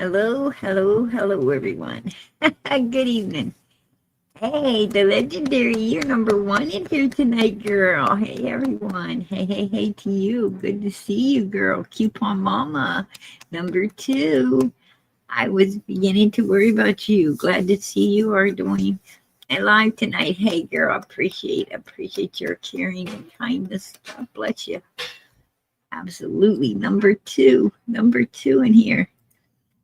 Hello, hello, hello, everyone. Good evening. Hey, the legendary, you're number one in here tonight, girl. Hey, everyone. Hey, hey, hey to you. Good to see you, girl. Coupon Mama, number two. I was beginning to worry about you. Glad to see you are doing live tonight. Hey, girl, appreciate your caring and kindness. God bless you. Absolutely. Number two in here.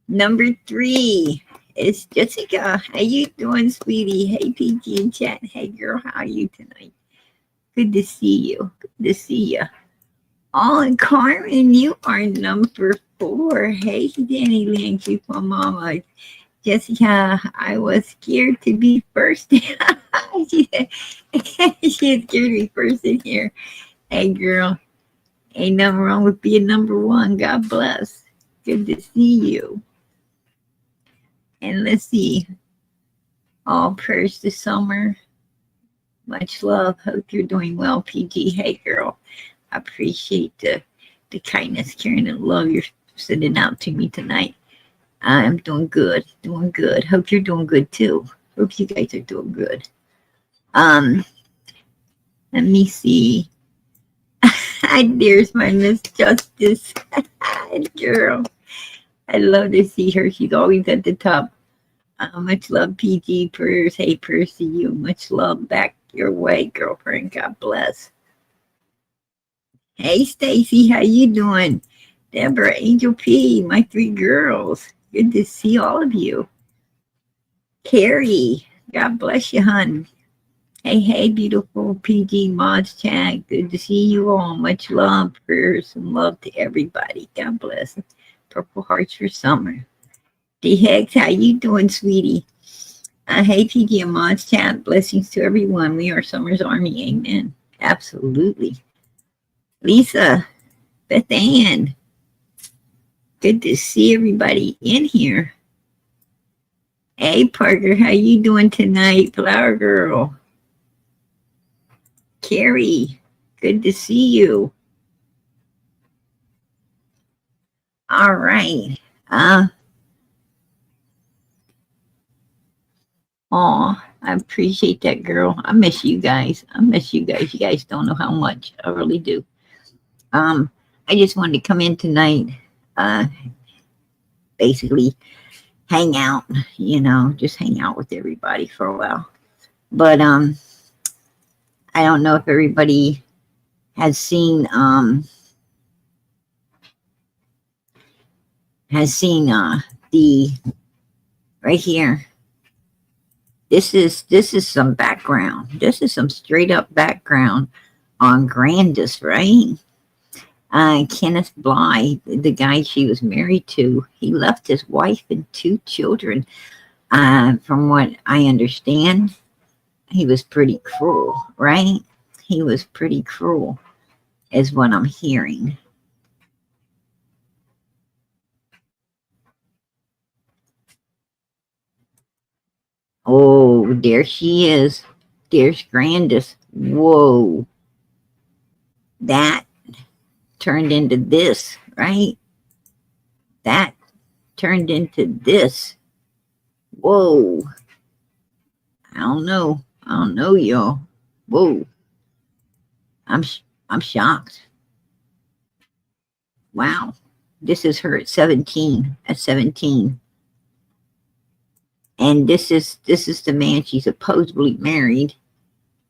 Number three is Jessica. How you doing, sweetie? Hey, PG in chat. Hey, girl, how are you tonight? Good to see you. Good to see you. Oh, and Carmen, you are number four. Hey, Danny Lynn, keep on mama. Jessica, I was scared to be first. she, she scared to be first in here. Hey, girl, ain't nothing wrong with being number one. God bless. Good to see you. And let's see. All prayers to summer. Much love. Hope you're doing well, PG. Hey, girl. I appreciate the kindness, caring, and love you're sending out to me tonight. I'm doing good. Doing good. Hope you're doing good too. Hope you guys are doing good. Um, Let me see. There's my Miss Justice. Girl. I love to see her. She's always at the top. Much love, PG. Prayers. Hey, prayers to you. Much love back your way, girlfriend. God bless. Hey, Stacy, how you doing? Deborah, Angel P, my three girls. Good to see all of you. Carrie, God bless you, hon. Hey, hey, beautiful PG Mods chat. Good to see you all. Much love, prayers, and love to everybody. God bless. Purple hearts for summer. D Hex, how you doing, sweetie? Hey, PG and Mods chat. Blessings to everyone. We are Summer's Army. Amen. Absolutely. Lisa, Beth Ann, good to see everybody in here. Hey, Parker, how you doing tonight? Flower Girl. Carrie, good to see you. All right. I appreciate that, girl. I miss you guys. I miss you guys. You guys don't know how much. I really do. I just wanted to come in tonight, basically hang out, just hang out with everybody for a while. But I don't know if everybody has seen the right here. This is some background. This is some straight up background on Grandis, right? Kenneth Bly, the guy she was married to, he left his wife and two children. From what I understand, he was pretty cruel, right? He was pretty cruel, is what I'm hearing. Oh, there she is. There's Grandis. Whoa. That turned into this, right? That turned into this. Whoa. I don't know, y'all. Whoa. I'm shocked. Wow. This is her at 17. At 17. And this is the man she supposedly married,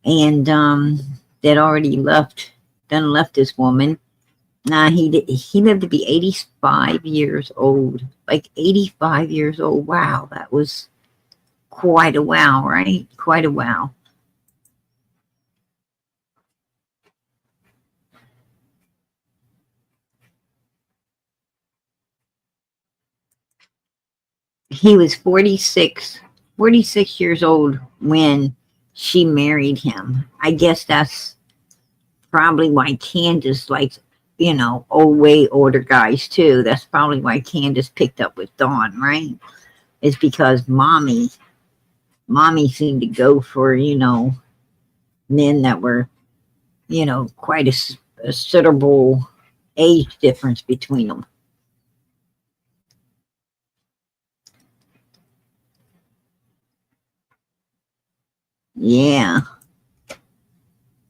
and that already left this woman. He lived to be 85 years old. Like 85 years old. Wow, that was quite a while, right? Quite a while. He was 46 years old when she married him. I guess that's probably why Candace likes, way older guys too. That's probably why Candace picked up with Dawn, right? It's because mommy seemed to go for, men that were, quite a considerable age difference between them. Yeah.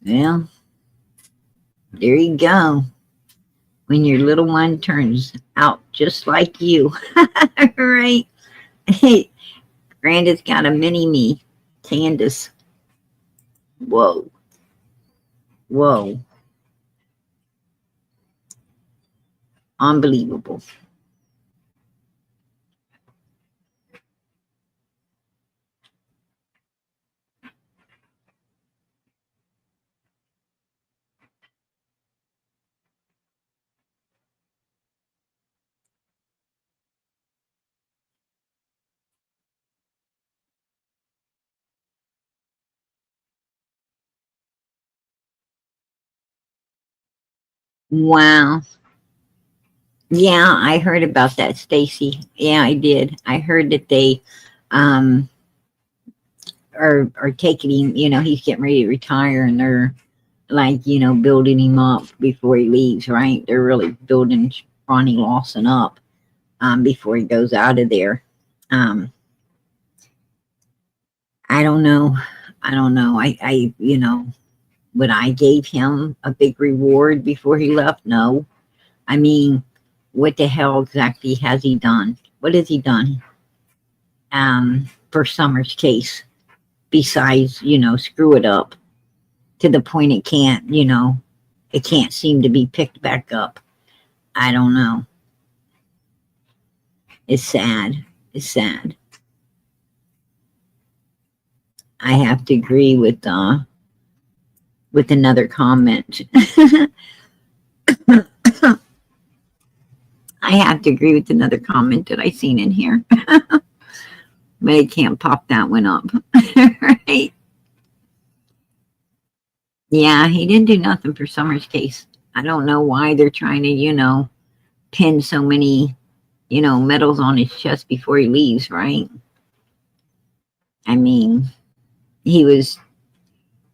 Well, there you go. When your little one turns out just like you. Right? Hey, Granda's got a mini me. Candace. Whoa. Whoa. Unbelievable. Wow. Yeah, I heard about that, Stacy. Yeah, I did. I heard that they um are taking him, he's getting ready to retire and they're like, building him up before he leaves, right? They're really building Ronnie Lawson up before he goes out of there. Um I don't know. I don't know. When I gave him a big reward before he left, no. I mean, what the hell exactly has he done? What has he done for Summer's case besides, screw it up to the point it can't seem to be picked back up. I don't know. It's sad. It's sad. I have to agree with another comment. I have to agree with another comment that I seen in here. But I can't pop that one up. Right? Yeah, he didn't do nothing for Summer's case. I don't know why they're trying to, pin so many, medals on his chest before he leaves, right? I mean, he was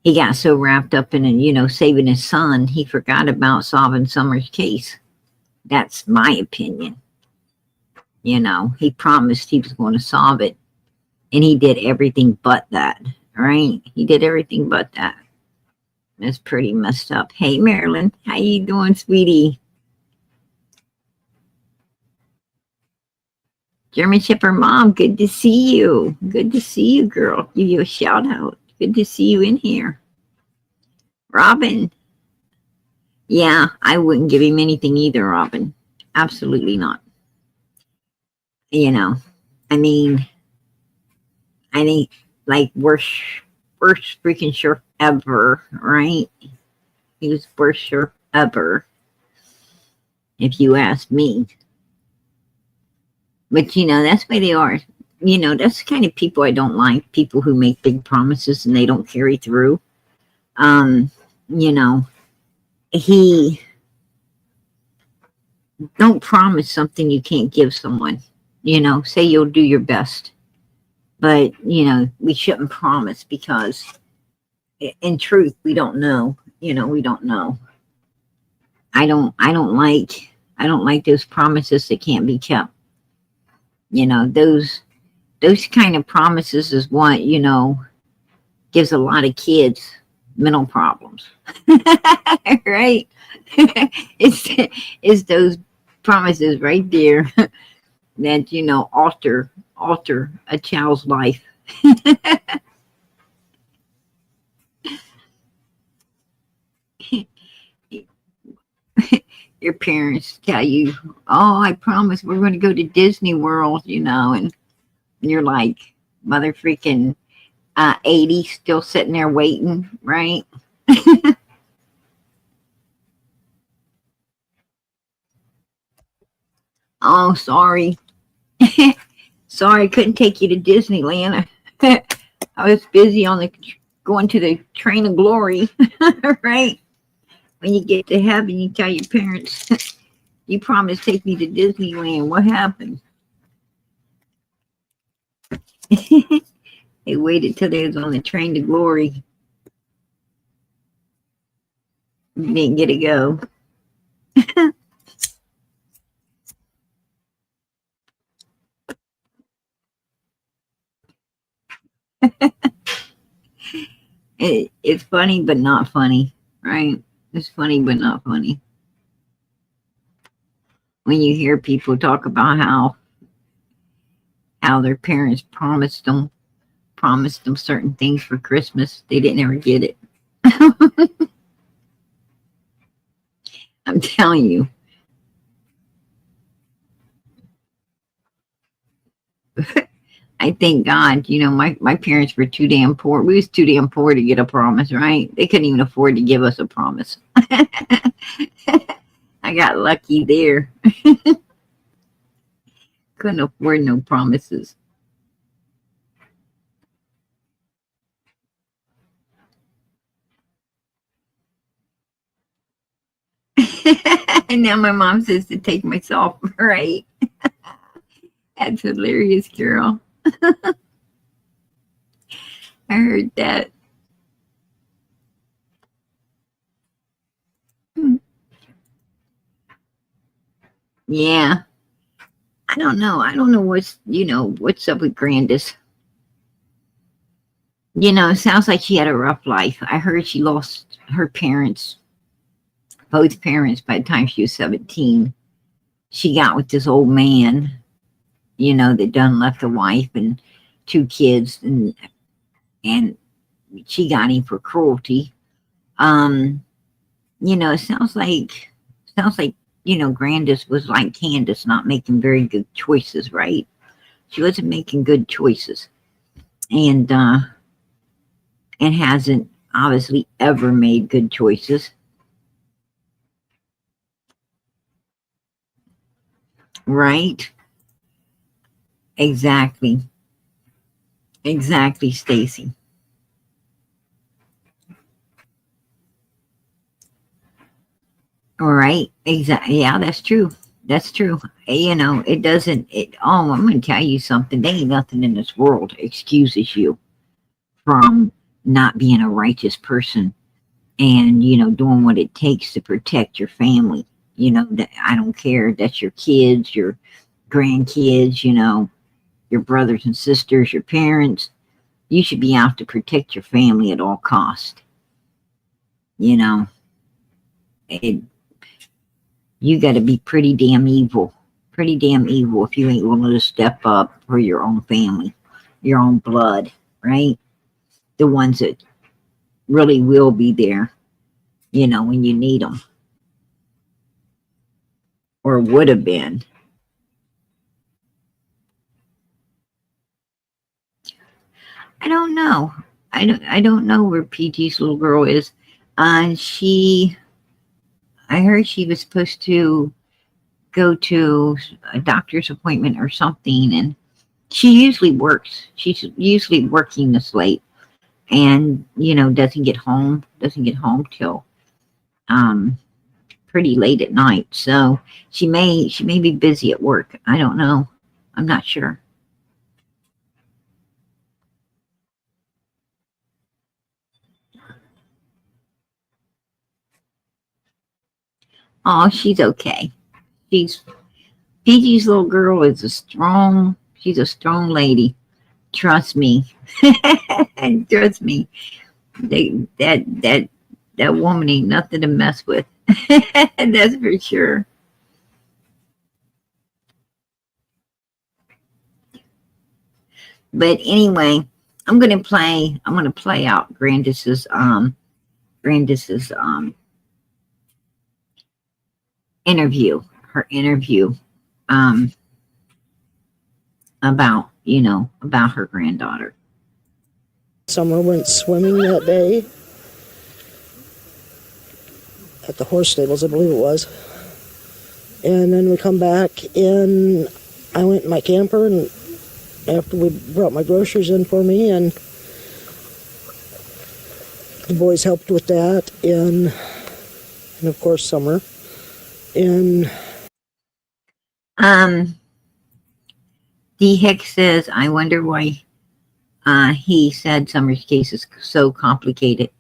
he got so wrapped up in, saving his son, he forgot about solving Summer's case. That's my opinion. He promised he was going to solve it, and he did everything but that, right? He did everything but that. That's pretty messed up. Hey, Marilyn, how you doing, sweetie? German Shepherd Mom, good to see you. Good to see you, girl. Give you a shout out. Good to see you in here. Robin. Yeah, I wouldn't give him anything either, Robin. Absolutely not. You know, I mean, I think like worst freaking sheriff ever, right? He was worst sheriff ever, if you ask me. But that's why they are. That's the kind of people I don't like. People who make big promises and they don't carry through. Um, you know, he don't promise something you can't give someone. Say you'll do your best. But, we shouldn't promise because in truth we don't know. We don't know. I don't like those promises that can't be kept. Those kind of promises is what, gives a lot of kids mental problems. Right? it's it's those promises right there that, alter a child's life. Your parents tell you, "Oh, I promise we're going to go to Disney World," and you're like, mother freaking 80, still sitting there waiting, right? Oh, sorry. Sorry, I couldn't take you to Disneyland. I was busy on the going to the train of glory, right? When you get to heaven, you tell your parents, "You promised to take me to Disneyland. What happened?" They waited till they was on the train to glory. You didn't get to go. It's funny, but not funny, right? It's funny, but not funny. When you hear people talk about how their parents promised them certain things for Christmas, they didn't ever get it. I'm telling you. I thank God, my parents were too damn poor. We was too damn poor to get a promise, right? They couldn't even afford to give us a promise. I got lucky there. Couldn't afford no promises. And now my mom says to take myself, right? That's hilarious, girl. I heard that. Yeah. I don't know. I don't know what's up with Grandis. It sounds like she had a rough life. I heard she lost her parents, both parents, by the time she was 17. She got with this old man, that done left a wife and 2 kids, and she got him for cruelty. It sounds like Grandis was like Candace, not making very good choices, right? She wasn't making good choices, and hasn't obviously ever made good choices. Right? Exactly. Exactly, Stacy. All right. Exactly. Yeah, that's true. That's true. It doesn't, I'm going to tell you something. There ain't nothing in this world excuses you from not being a righteous person and, doing what it takes to protect your family. That I don't care. That's your kids, your grandkids, your brothers and sisters, your parents. You should be out to protect your family at all cost. It, you got to be pretty damn evil if you ain't willing to step up for your own family, your own blood, right? The ones that really will be there, when you need them, or would have been. I don't know. I don't know where PG's little girl is. I heard she was supposed to go to a doctor's appointment or something, and she usually works. She's usually working this late, and doesn't get home till um pretty late at night. So she may be busy at work. I don't know. I'm not sure. Oh, she's okay. She's PG's little girl is she's a strong lady. Trust me. Trust me. That woman ain't nothing to mess with. That's for sure. But anyway, I'm gonna play out Grandis's interview, her interview, um about her granddaughter. Summer went swimming that day at the horse stables, I believe it was. And then we come back and I went in my camper, and after we brought my groceries in for me, and the boys helped with that, and of course Summer. And D. Hicks says, I wonder why he said Summer's case is so complicated.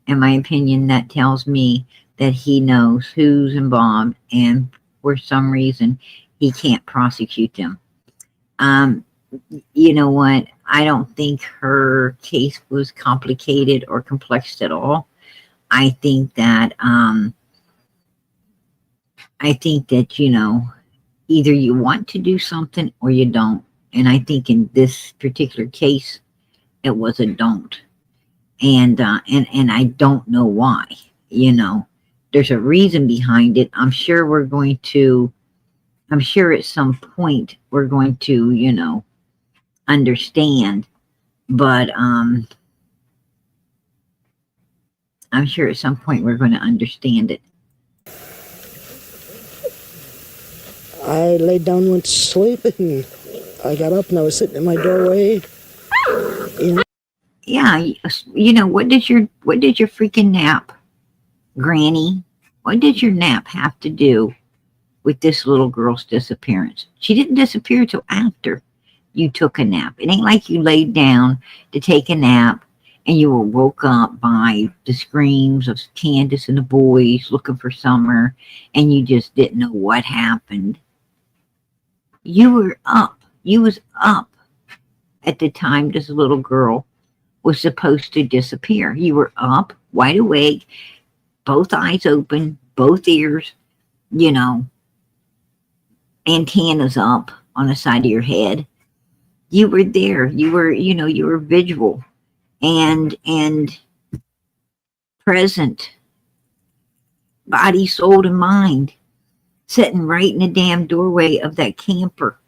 In my opinion, that tells me that he knows who's involved, and for some reason, he can't prosecute them. You know what? I don't think her case was complicated or complex at all. I think that, you know, either you want to do something or you don't. And I think in this particular case, it was a don't. And I don't know why, you know, there's a reason behind it. I'm sure at some point we're going to, you know, understand, but, I'm sure at some point we're going to understand it. I laid down and went to sleep, and I got up and I was sitting in my doorway. And Yeah, you know, what did your freaking nap, Granny? What did your nap have to do with this little girl's disappearance? She didn't disappear till after you took a nap. It ain't like you laid down to take a nap and you were woke up by the screams of Candace and the boys looking for Summer, and you just didn't know what happened. You were up. You was up at the time this little girl was supposed to disappear. You were up, wide awake, both eyes open, both ears, you know, antennas up on the side of your head. You were there. You were, you know, you were visual and present, body, soul, and mind, sitting right in the damn doorway of that camper.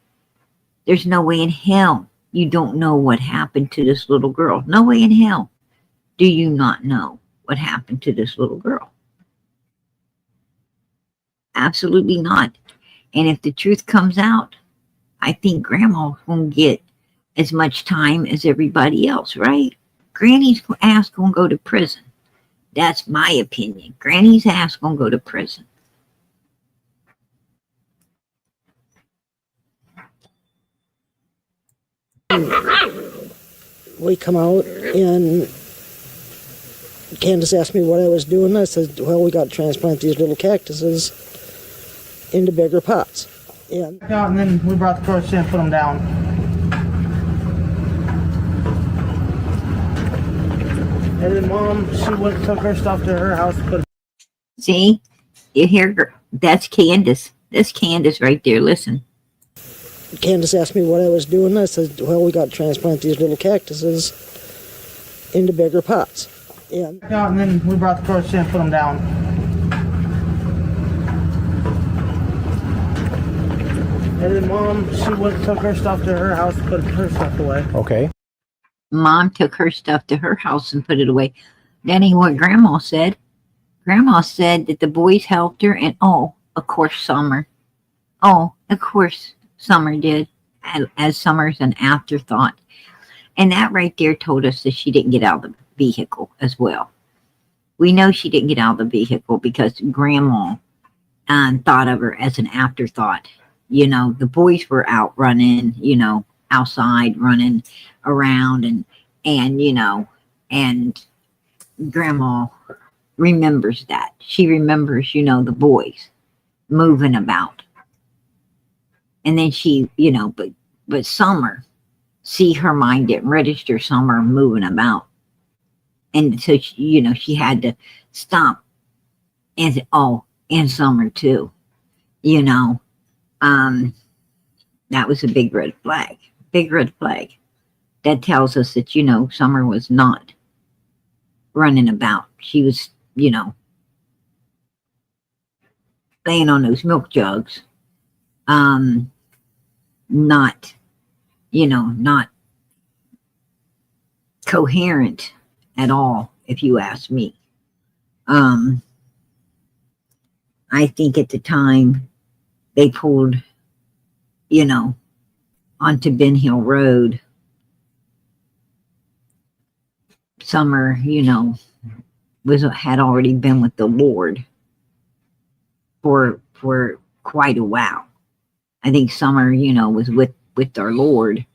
There's no way in hell you don't know what happened to this little girl. No way in hell do you not know what happened to this little girl. Absolutely not. And if the truth comes out, I think Grandma won't get as much time as everybody else, right? Granny's ass gonna go to prison. That's my opinion. Granny's ass gonna go to prison. we come out, and Candace asked me what I was doing. I said, well, we got to transplant these little cactuses into bigger pots. And then we brought the crochet and put them down. And then Mom, she went and took her stuff to her house and put it. See? You hear? That's Candace. That's Candace right there. Listen. Candace asked me what I was doing. I said, well, we got to transplant these little cactuses into bigger pots. And then we brought the crochet and put them down. And then Mom, she went and took her stuff to her house and put her stuff away. Okay. Mom took her stuff to her house and put it away. That ain't what Grandma said. Grandma said that the boys helped her, and oh, of course, Summer. Oh, of course, Summer did, as Summer's an afterthought. And that right there told us that she didn't get out of the vehicle as well. We know she didn't get out of the vehicle because Grandma thought of her as an afterthought. You know, the boys were out running, you know, outside running around, and you know, and Grandma remembers that. She remembers, you know, the boys moving about. And then she, you know, but Summer, see, her mind didn't register Summer moving about. And so, she, you know, she had to stop and, and Summer too, you know. That was a big red flag. Big red flag. That tells us that, you know, Summer was not running about. She was, you know, laying on those milk jugs. Not, you know, not coherent at all, if you ask me. I think at the time they pulled, you know, onto Ben Hill Road, Summer, you know, had already been with the Lord for quite a while. I think Summer, you know, was with our Lord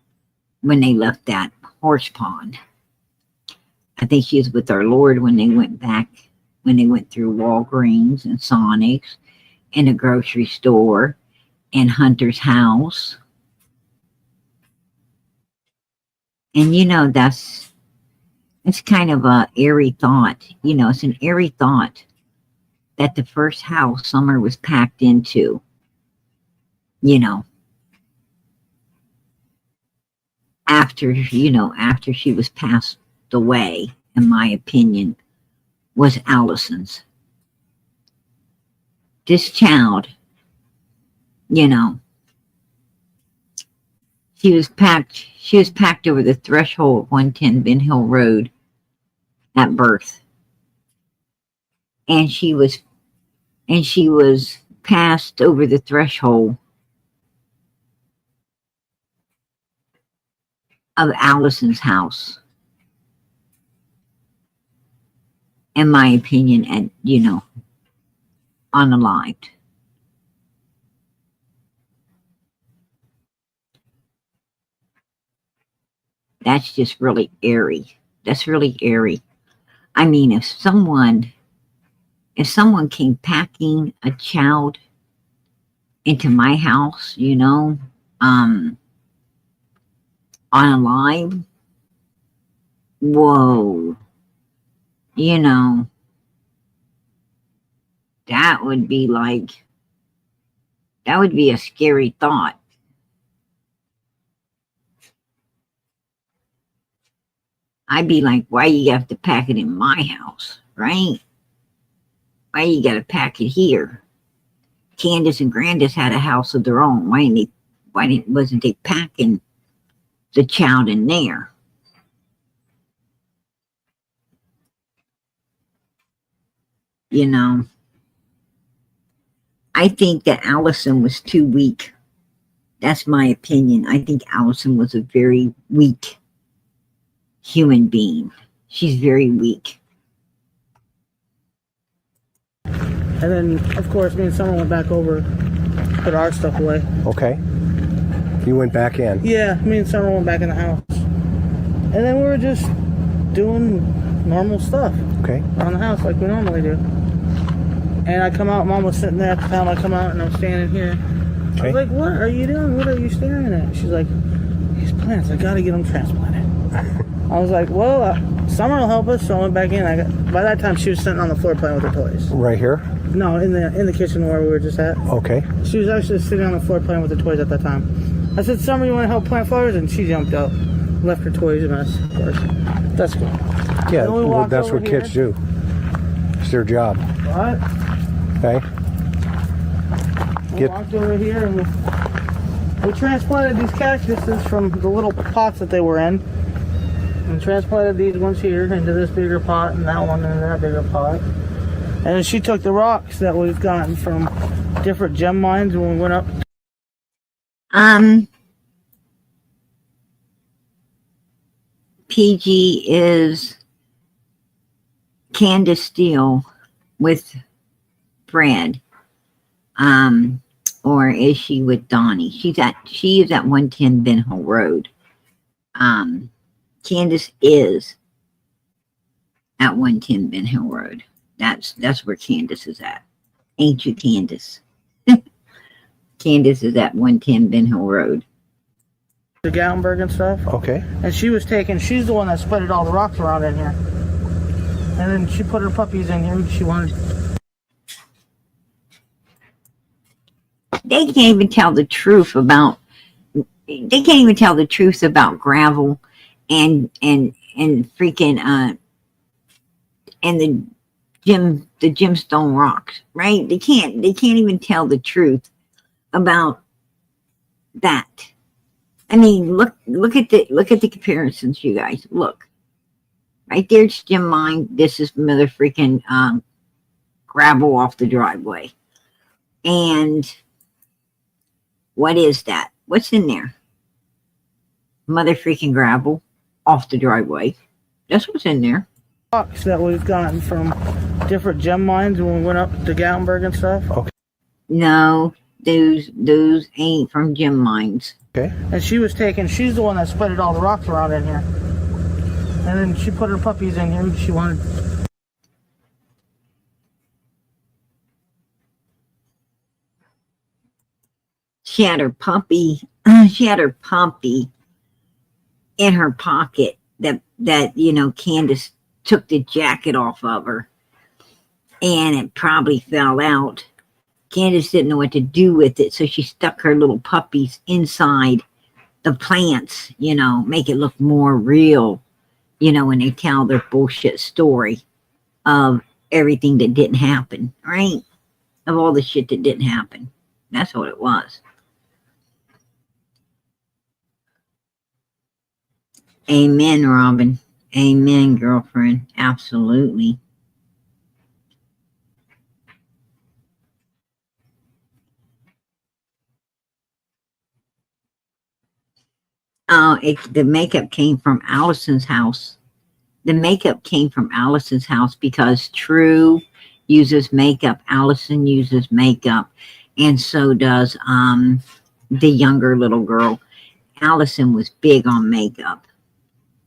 when they left that horse pond. I think she was with our Lord when they went back, when they went through Walgreens and Sonics and the grocery store and Hunter's house. And it's kind of a airy thought. It's an airy thought that the first house Summer was packed into, after she was passed away, in my opinion, was Allison's. This child, she was packed over the threshold of 110 Ben Hill Road at birth. And she was passed over the threshold of Allison's house, in my opinion, and unalived. That's just really airy. That's really airy. I mean, if someone came packing a child into my house, unalive, whoa, that would be a scary thought. I'd be like, why you have to pack it in my house, right? Why you gotta pack it here? Candace and Grandis had a house of their own. Wasn't they packing the child in there? I think that Allison was too weak. That's my opinion. I think Allison was a very weak human being. She's very weak. And then, of course, me and Summer went back over, put our stuff away. Okay. You went back in? Yeah, me and Summer went back in the house. And then we were just doing normal stuff. Okay. Around the house like we normally do. And I come out, Mom was sitting there at the time. I come out and I'm standing here. Okay. I was like, what are you doing? What are you staring at? She's like, these plants, I gotta get them transplanted. I was like, well, Summer will help us, so I went back in. By that time, she was sitting on the floor playing with her toys. Right here? No, in the kitchen where we were just at. Okay. She was actually sitting on the floor playing with her toys at that time. I said, Summer, you want to help plant flowers? And she jumped up, left her toys a mess, of course. That's cool. Yeah, Then we well, walked that's over what kids do. It's their job. What? Okay. We walked over here and we transplanted these cactuses from the little pots that they were in. And transplanted these ones here into this bigger pot and that one into that bigger pot. And then she took the rocks that we've gotten from different gem mines when we went up. PG is Candace Steele with Fred, or is she with Donnie? She is at 110 Ben Hill Road. Candace is at 110 Ben Hill Road. That's where Candace is at. Ain't you, Candace? Candace is at 110 Ben Hill Road. The Gatlinburg and stuff. Okay. And she's the one that spreaded all the rocks around in here. And then she put her puppies in here. She wanted. They can't even tell the truth about. They can't even tell the truth about gravel and freaking and the gemstone rocks, right? They can't even tell the truth about that. I mean, look at the comparisons, you guys. Look. Right there's gem mine. This is mother freaking gravel off the driveway. And what is that? What's in there? Mother freaking gravel off the driveway. That's what's in there. Rocks that we've gotten from different gem mines when we went up to Gatlinburg and stuff. Okay. No, those ain't from gem mines. Okay. And she's the one that spreaded all the rocks around in here. And then she put her puppies in here. She wanted. She had her puppy in her pocket that you know, Candace took the jacket off of her, and it probably fell out. Candace didn't know what to do with it, so she stuck her little puppies inside the plants, you know, make it look more real, you know, when they tell their bullshit story of everything that didn't happen, right? Of all the shit that didn't happen. That's what it was. Amen, Robin. Amen, girlfriend. Absolutely. The makeup came from Allison's house. The makeup came from Allison's house because True uses makeup. Allison uses makeup. And so does the younger little girl. Allison was big on makeup.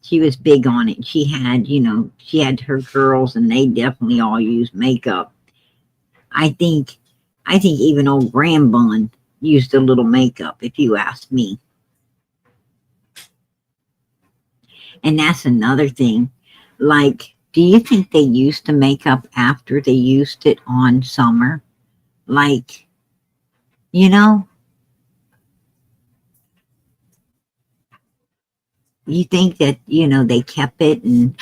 She was big on it. She had, you know, she had her girls and they definitely all used makeup. I think even old Grandbun used a little makeup, if you ask me. And that's another thing. Like, do you think they used the makeup after they used it on Summer? Like, you know? You think that, you know, they kept it and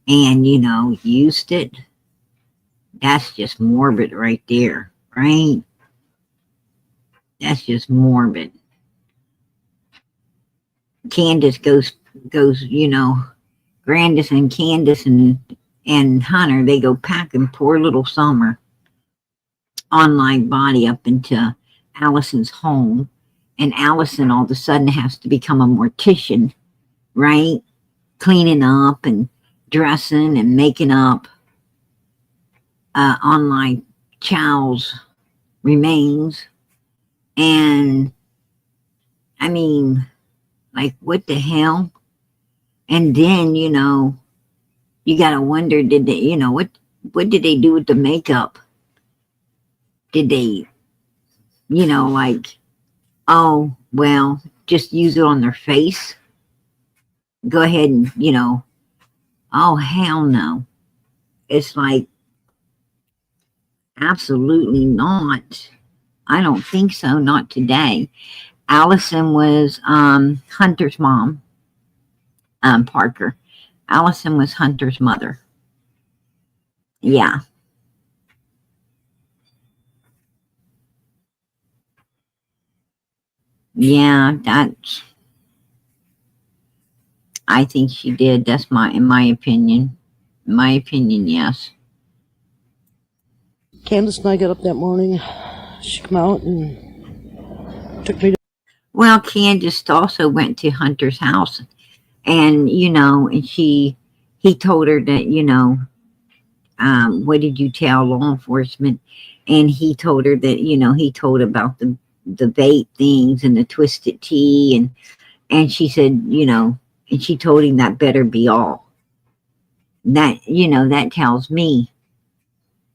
you know, used it? That's just morbid right there, right? That's just morbid. Candace goes, you know, Grandis and Candace and Hunter, they go packing poor little Summer online body up into Allison's home. And Allison all of a sudden has to become a mortician, right? Cleaning up and dressing and making up online child's remains. And I mean, like, what the hell? And then, you know, you gotta wonder, did they, you know, what did they do with the makeup? Did they, you know, like, oh, well, just use it on their face? Go ahead and, you know, oh, hell no. It's like, absolutely not. I don't think so, not today. Allison was Hunter's mom, Parker. Allison was Hunter's mother. Yeah. Yeah, that's, I think she did. That's in my opinion. In my opinion, yes. Candace and I got up that morning. She came out and took me to... Well, Candace also went to Hunter's house, and, you know, and he told her that, you know, what did you tell law enforcement? And he told her that, you know, he told about the vape things and the twisted tea, and she said, you know, and she told him that better be all. That, you know, that tells me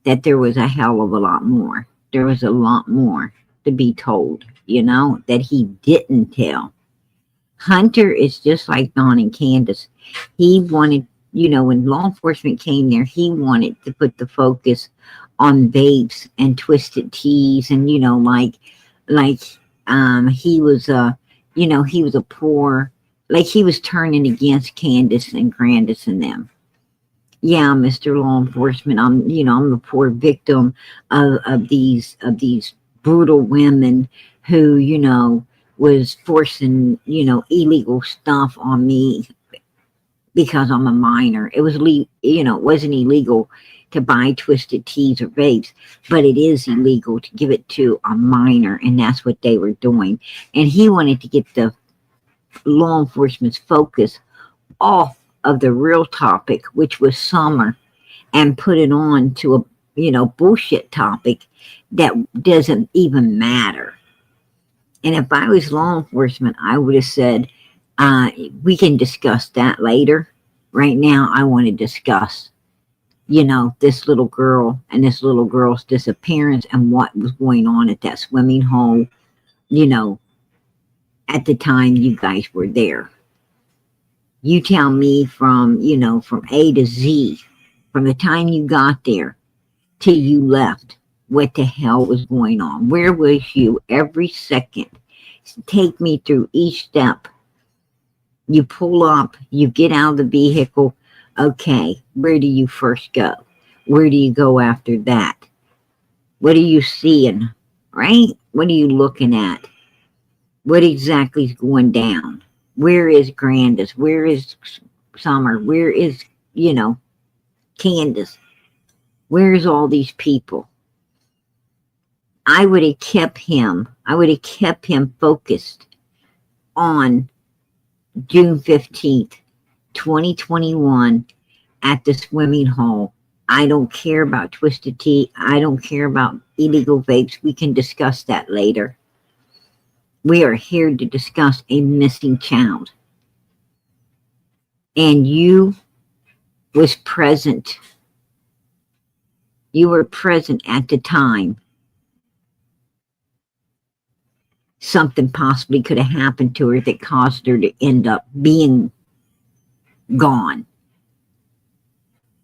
that there was a hell of a lot more. There was a lot more to be told, you know, that he didn't tell. Hunter is just like Don and Candace. He wanted, you know, when law enforcement came there, he wanted to put the focus on vapes and twisted teas, and, you know, like he was you know, he was a poor, like, he was turning against Candace and Grandis and them. Yeah, Mr. Law Enforcement, I'm the poor victim of these brutal women who, you know, was forcing, you know, illegal stuff on me because I'm a minor. It was, you know, it wasn't illegal to buy twisted teas or vapes, but it is illegal to give it to a minor, and that's what they were doing. And he wanted to get the law enforcement's focus off of the real topic, which was Summer, and put it on to a, you know, bullshit topic that doesn't even matter. And if I was law enforcement, I would have said, we can discuss that later. Right now, I want to discuss, you know, this little girl and this little girl's disappearance and what was going on at that swimming hole, you know, at the time you guys were there. You tell me from, you know, from A to Z, from the time you got there till you left, what the hell was going on? Where was you every second? Take me through each step. You pull up, you get out of the vehicle. Okay, where do you first go? Where do you go after that? What are you seeing, right? What are you looking at? What exactly is going down? Where is Grandis? Where is Summer? Where is, you know, Candace? Where's all these people? I would have kept him focused on June 15th, 2021 at the swimming hole. I don't care about Twisted Tea. I don't care about illegal vapes. We can discuss that later. We are here to discuss a missing child. And you was present. You were present at the time. Something possibly could have happened to her that caused her to end up being gone.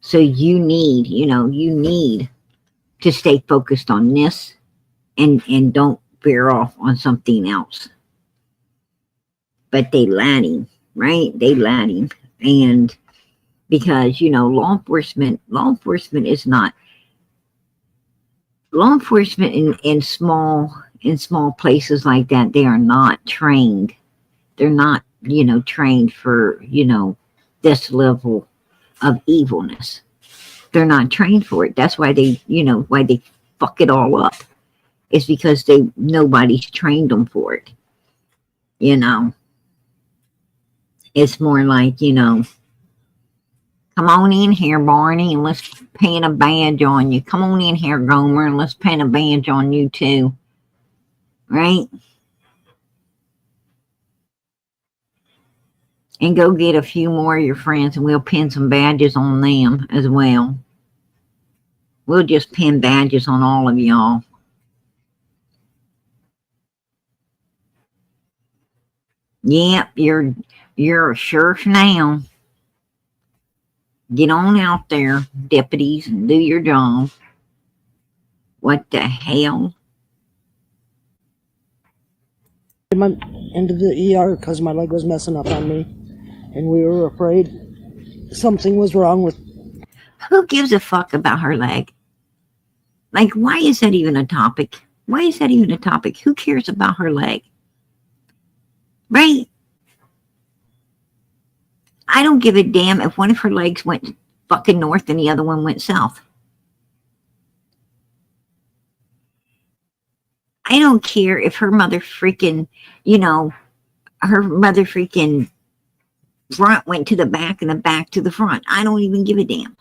So you need, you need to stay focused on this and don't veer off on something else. But they lied him, right? They lied him. And because, law enforcement is not, law enforcement in small places like that, they are not trained. They're not, trained for, this level of evilness. They're not trained for it. That's why they, why they fuck it all up. It's because nobody's trained them for it. It's more like, come on in here, Barney, and let's pin a badge on you. Come on in here, Gomer, and let's pin a badge on you too. Right? And go get a few more of your friends and we'll pin some badges on them as well. We'll just pin badges on all of y'all. Yep, you're a sheriff now. Get on out there, deputies, and do your job. What the hell? I went into the ER because my leg was messing up on me, and we were afraid something was wrong with. Who gives a fuck about her leg? Like, why is that even a topic? Why is that even a topic? Who cares about her leg? Right? I don't give a damn if one of her legs went fucking north and the other one went south. I don't care if her mother freaking, her mother freaking front went to the back and the back to the front. I don't even give a damn.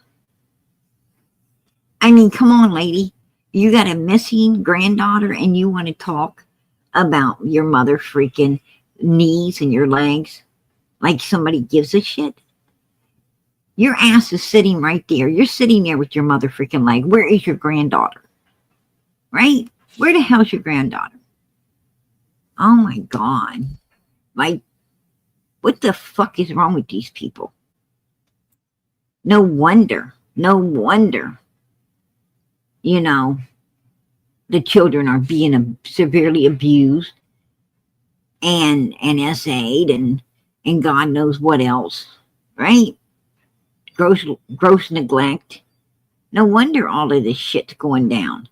I mean, come on, lady. You got a missing granddaughter and you want to talk about your mother freaking knees and your legs like somebody gives a shit? Your ass is sitting right there. You're sitting there with your mother freaking leg. Where is your granddaughter? Right? Where the hell's your granddaughter? Oh my God. Like, what the fuck is wrong with these people? No wonder. The children are being severely abused and SA'd and God knows what else, right? Gross neglect. No wonder all of this shit's going down.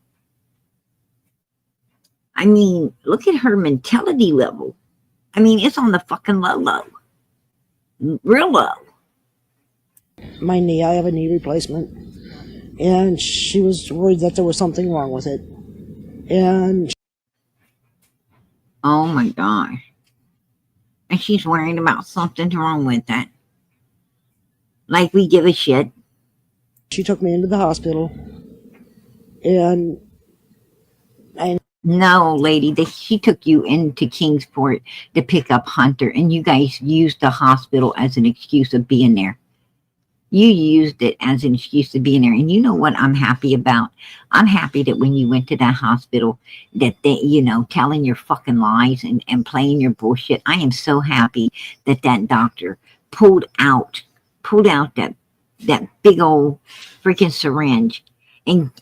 I mean, look at her mentality level. I mean, it's on the fucking low. Real low. My knee, I have a knee replacement. And she was worried that there was something wrong with it. And oh my gosh. And she's worried about something's wrong with that. Like we give a shit. She took me into the hospital. And no, lady, she took you into Kingsport to pick up Hunter, and you guys used the hospital as an excuse of being there. You used it as an excuse to be in there. And you know what I'm happy about? I'm happy that when you went to that hospital, that they, telling your fucking lies and playing your bullshit. I am so happy that doctor pulled out that big old freaking syringe and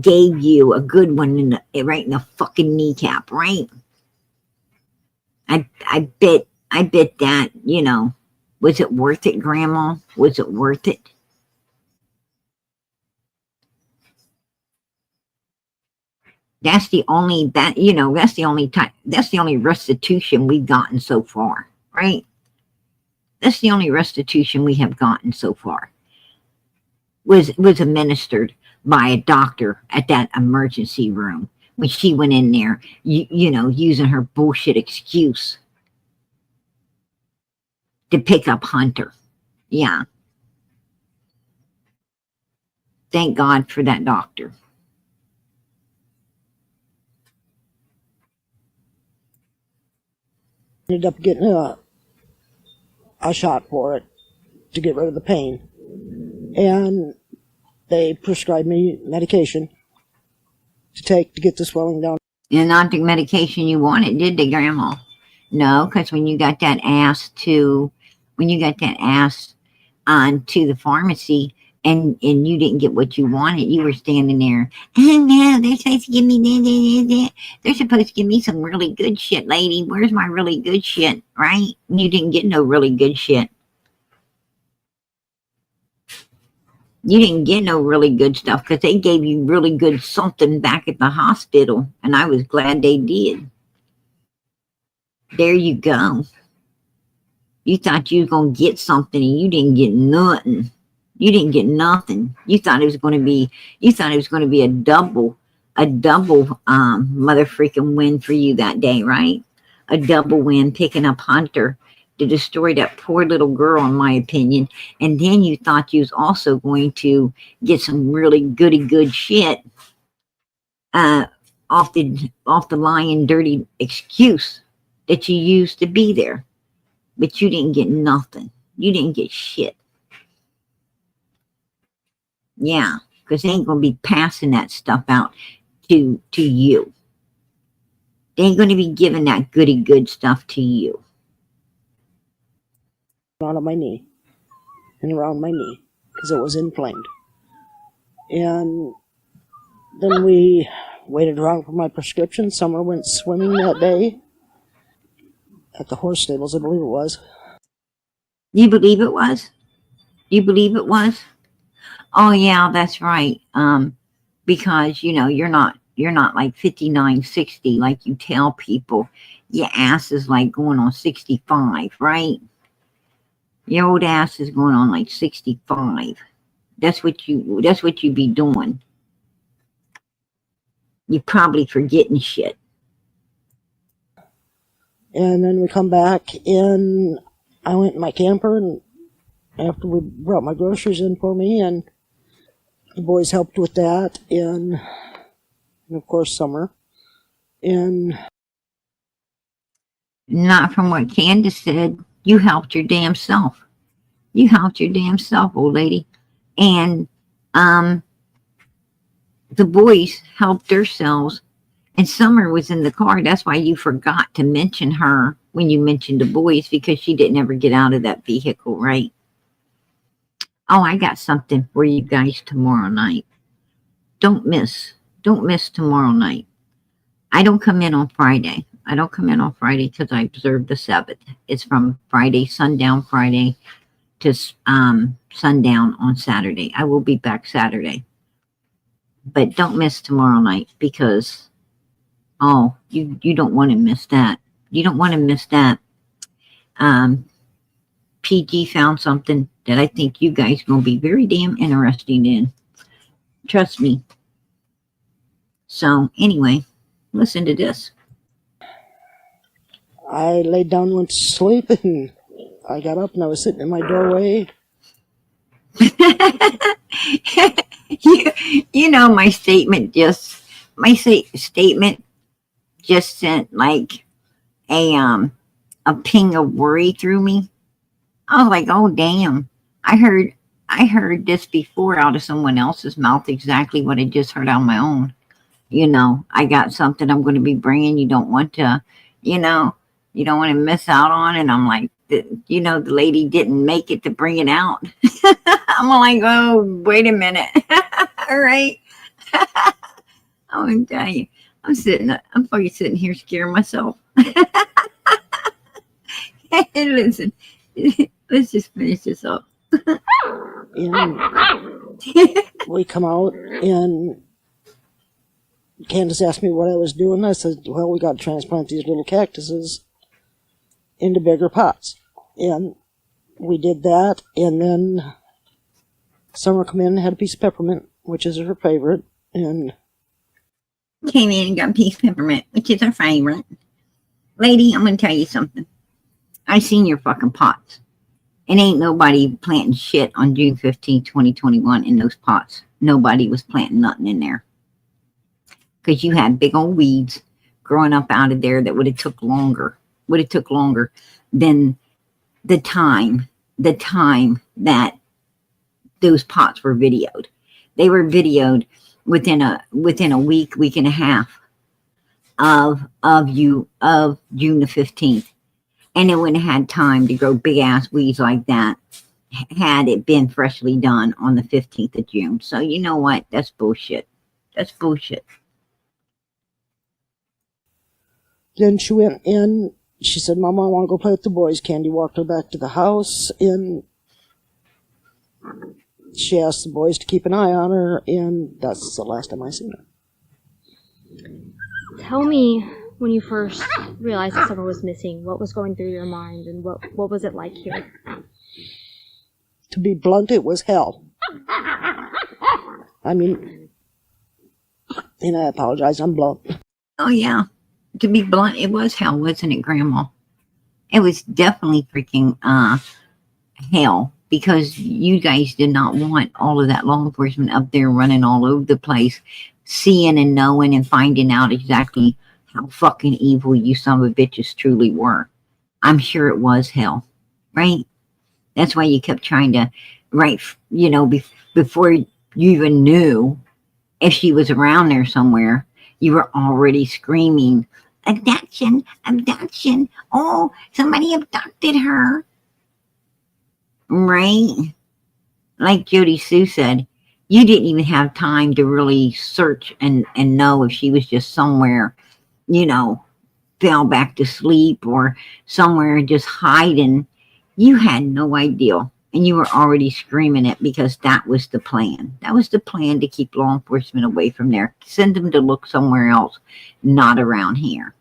gave you a good one right in the fucking kneecap, right? I bet that, you know, was it worth it, Grandma? Was it worth it? That's the only that's the only restitution we've gotten so far, right? That's the only restitution we have gotten so far. Was administered by a doctor at that emergency room when she went in there, you know, using her bullshit excuse to pick up Hunter. Yeah. Thank God for that doctor. Ended up getting a shot for it to get rid of the pain. And they prescribed me medication to take to get the swelling down. And not the medication you wanted, did they, Grandma? No, because when you got that ass on to the pharmacy and you didn't get what you wanted, you were standing there. Oh no, they're supposed to give me they're supposed to give me some really good shit, lady. Where's my really good shit, right? You didn't get no really good shit. You didn't get no really good stuff because they gave you really good something back at the hospital, and I was glad they did. There you go. You thought you was going to get something and you didn't get nothing. You didn't get nothing. You thought it was going to be a double mother freaking win for you that day, right? A double win picking up Hunter to destroy that poor little girl, in my opinion. And then you thought you was also going to get some really goody good shit off the lying dirty excuse that you used to be there. But you didn't get nothing. You didn't get shit. Yeah, because they ain't going to be passing that stuff out to you. They ain't going to be giving that goody good stuff to you. On my knee and around my knee because it was inflamed. And then we waited around for my prescription. Summer went swimming that day at the horse stables, I believe it was. You believe it was? You believe it was? Oh yeah, that's right. Because you know you're not like 59, 60 like you tell people. Your ass is like going on 65, right? Your old ass is going on like 65. That's what you be doing. You probably forgetting shit. And then we come back and I went in my camper, and after we brought my groceries in for me, and the boys helped with that, and of course Summer. And not from what Candace said. You helped your damn self. You helped your damn self, old lady. And the boys helped themselves. And Summer was in the car. That's why you forgot to mention her when you mentioned the boys, because she didn't ever get out of that vehicle, right? Oh, I got something for you guys tomorrow night. Don't miss tomorrow night. I don't come in on Friday. I don't come in on Friday because I observe the Sabbath. It's from sundown Friday to sundown on Saturday. I will be back Saturday. But don't miss tomorrow night because, oh, you don't want to miss that. You don't want to miss that. PG found something that I think you guys are going to be very damn interested in. Trust me. So, anyway, listen to this. I laid down and went to sleep, and I got up and I was sitting in my doorway. you know, my statement just sent like a ping of worry through me. I was like, oh damn, I heard this before out of someone else's mouth, exactly what I just heard on my own. You know, I got something I'm going to be bringing. You don't want to, you don't want to miss out on. And I'm like, the lady didn't make it to bring it out. I'm like, oh, wait a minute. All right. I'm going to tell you, I'm fucking sitting here scaring myself. Hey, listen, let's just finish this up. And we come out, and Candace asked me what I was doing. I said, well, we got to transplant these little cactuses into bigger pots. And we did that, and then Summer come in and had a piece of peppermint, which is her favorite, and Came in and got a piece of peppermint, which is our favorite. Lady, I'm going to tell you something. I seen your fucking pots. And ain't nobody planting shit on June 15, 2021 in those pots. Nobody was planting nothing in there. Because you had big old weeds growing up out of there that would have took longer. Would have took longer than the time that those pots were videoed. They were videoed within a week and a half of June the 15th. And it wouldn't have had time to grow big ass weeds like that had it been freshly done on the 15th of June. So you know what? That's bullshit. That's bullshit. then she went in. She said, Mama, I want to go play with the boys. Candy walked her back to the house, and she asked the boys to keep an eye on her, and that's the last time I seen her. Tell me, when you first realized that Summer was missing, what was going through your mind, and what was it like here? To be blunt, it was hell. I mean, and I apologize, I'm blunt. Oh yeah. To be blunt, it was hell, wasn't it, Grandma? It was definitely freaking hell, because you guys did not want all of that law enforcement up there running all over the place, seeing and knowing and finding out exactly how fucking evil you son of a bitches truly were. I'm sure it was hell, right? That's why you kept trying to, right, before you even knew if she was around there somewhere, you were already screaming, abduction, abduction. Oh, somebody abducted her. Right? Like Jody Sue said, you didn't even have time to really search and know if she was just somewhere, fell back to sleep or somewhere just hiding. You had no idea. And you were already screaming it because that was the plan. That was the plan, to keep law enforcement away from there. Send them to look somewhere else, not around here.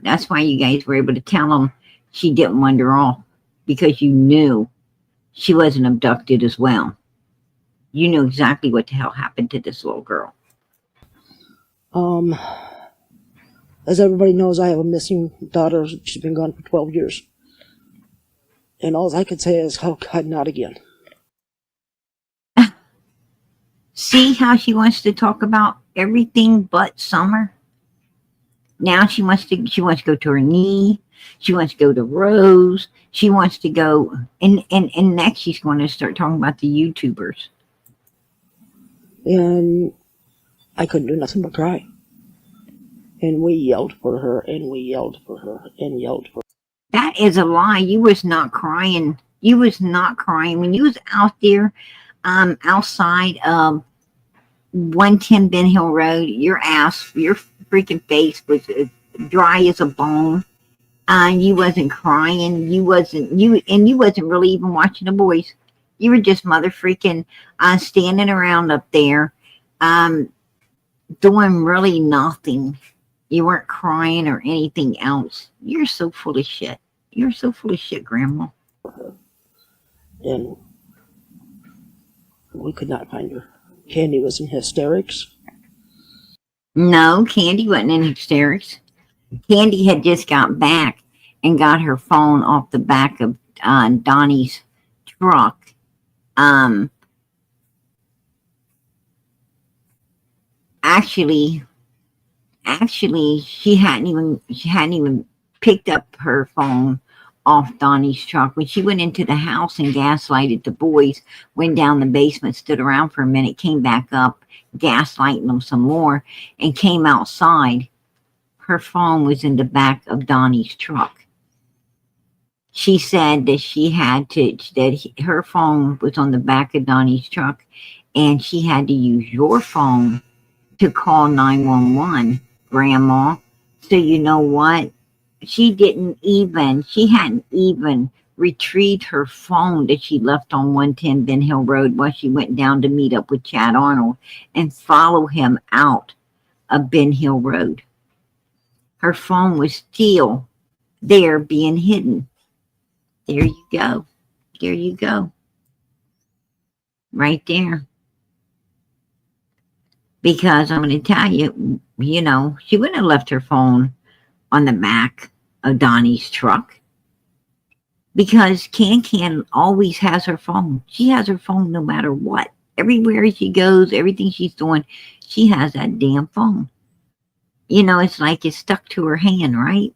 That's why you guys were able to tell them she didn't wander off, because you knew she wasn't abducted as well. You knew exactly what the hell happened to this little girl. As everybody knows, I have a missing daughter. She's been gone for 12 years. And all I could say is, oh God, not again. See how she wants to talk about everything but Summer? Now she wants to go to her knee. She wants to go to Rose. She wants to go, and next she's going to start talking about the YouTubers. And I couldn't do nothing but cry. And we yelled for her, and we yelled for her, and yelled for her. That is a lie. You was not crying. You was not crying. When you was out there, outside of 110 Ben Hill Road, your freaking face was dry as a bone. You wasn't crying. You wasn't really even watching the boys. You were just mother freaking standing around up there, doing really nothing. You weren't crying or anything else. You're so full of shit. You're so full of shit, Grandma. And we could not find her. Candy was in hysterics. No, Candy wasn't in hysterics. Candy had just got back and got her phone off the back of Donnie's truck. Actually, she hadn't even picked up her phone off Donnie's truck. When she went into the house and gaslighted the boys, went down the basement, stood around for a minute, came back up, gaslighting them some more, and came outside, her phone was in the back of Donnie's truck. She said that her phone was on the back of Donnie's truck, and she had to use your phone to call 911, Grandma. So you know what? She hadn't even retrieved her phone that she left on 110 Ben Hill Road while she went down to meet up with Chad Arnold and follow him out of Ben Hill Road. Her phone was still there being hidden. There you go. There you go. Right there. Because I'm going to tell you, you know, she wouldn't have left her phone on the back of Donnie's truck. Because Can always has her phone. She has her phone no matter what. Everywhere she goes, everything she's doing, she has that damn phone. You know, it's like it's stuck to her hand, right?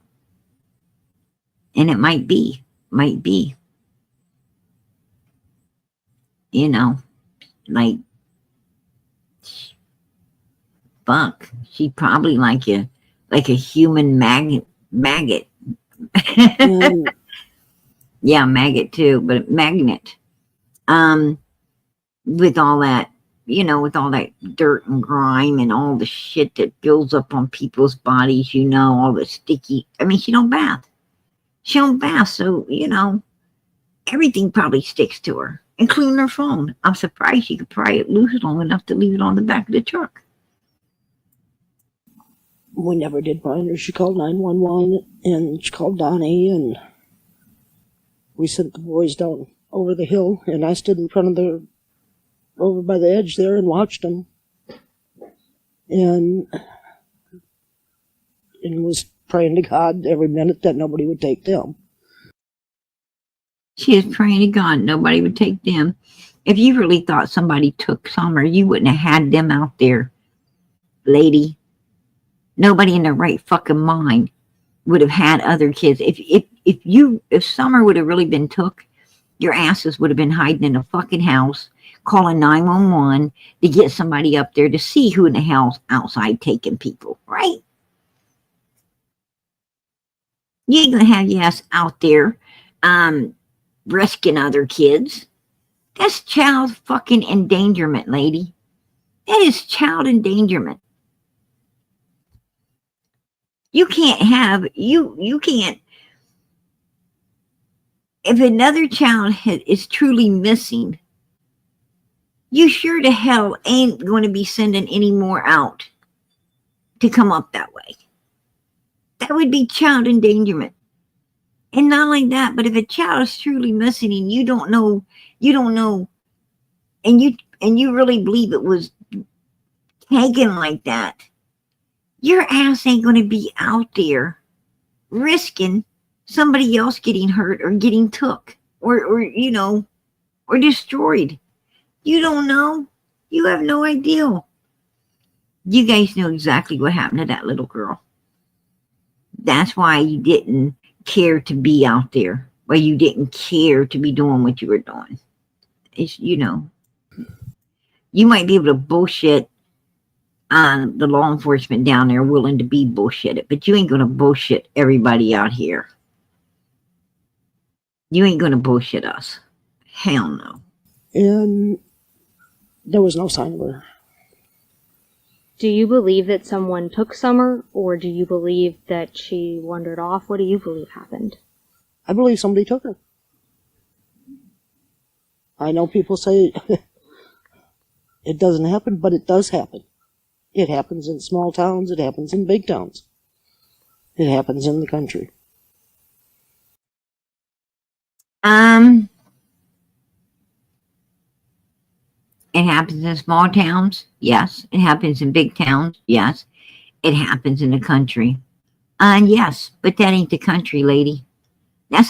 And it might be. You know, like, fuck. She probably like a human maggot. And Yeah, maggot too, but magnet. With all that, you know, with all that dirt and grime and all the shit that builds up on people's bodies, you know, all the sticky. I mean, she don't bath. So, you know, everything probably sticks to her, including her phone. I'm surprised she could pry it loose long enough to leave it on the back of the truck. we never did find her. She called 911 and she called Donnie, and we sent the boys down over the hill, and I stood in front of over by the edge there and watched them. And was praying to God every minute that nobody would take them. She is praying to God nobody would take them. If you really thought somebody took Summer, you wouldn't have had them out there, lady. Nobody in their right fucking mind would have had other kids. If Summer would have really been took, your asses would have been hiding in a fucking house, calling 911 to get somebody up there to see who in the hell's outside taking people, right? You ain't gonna have your ass out there rescuing other kids. That's child fucking endangerment, lady. That is child endangerment. You can't if another child is truly missing, you sure to hell ain't going to be sending any more out to come up that way. That would be child endangerment. And not like that, but if a child is truly missing and you don't know, and you really believe it was taken like that, your ass ain't going to be out there risking somebody else getting hurt or getting took or destroyed. You don't know. You have no idea. You guys know exactly what happened to that little girl. That's why you didn't care to be out there. Why you didn't care to be doing what you were doing. It's, you might be able to bullshit the law enforcement down there willing to be bullshitted, but you ain't going to bullshit everybody out here. You ain't going to bullshit us. Hell no. And there was no sign of her. Do you believe that someone took Summer, or do you believe that she wandered off? What do you believe happened? I believe somebody took her. I know people say it doesn't happen, but it does happen. It happens in small towns. It happens in big towns. It happens in the country. It happens in small towns, yes. It happens in big towns, yes. It happens in the country. Yes, but that ain't the country, lady. That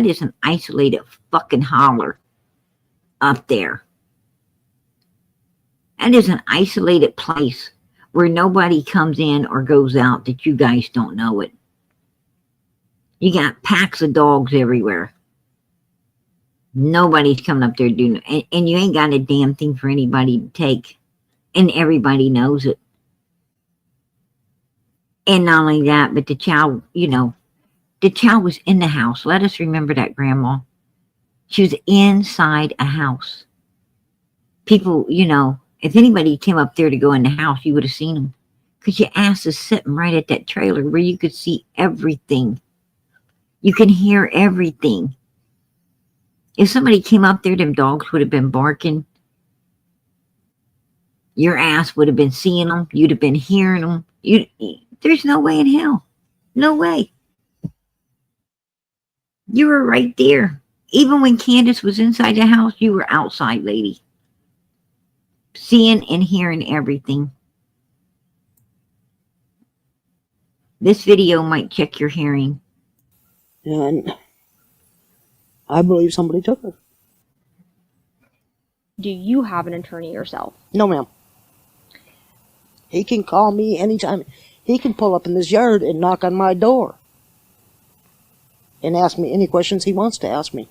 is an isolated fucking holler up there. That is an isolated place where nobody comes in or goes out that you guys don't know it. You got packs of dogs everywhere. Nobody's coming up there doing it. And you ain't got a damn thing for anybody to take. And everybody knows it. And not only that, but the child, the child was in the house. Let us remember that, Grandma. She was inside a house. People, if anybody came up there to go in the house, you would have seen them. Because your ass is sitting right at that trailer where you could see everything. You can hear everything. If somebody came up there, them dogs would have been barking. Your ass would have been seeing them. You'd have been hearing them. There's no way in hell. No way. You were right there. Even when Candace was inside the house, you were outside, lady. Seeing and hearing everything. This video might check your hearing. And I believe somebody took her. Do you have an attorney yourself? No, ma'am. He can call me anytime. He can pull up in this yard and knock on my door and ask me any questions he wants to ask me.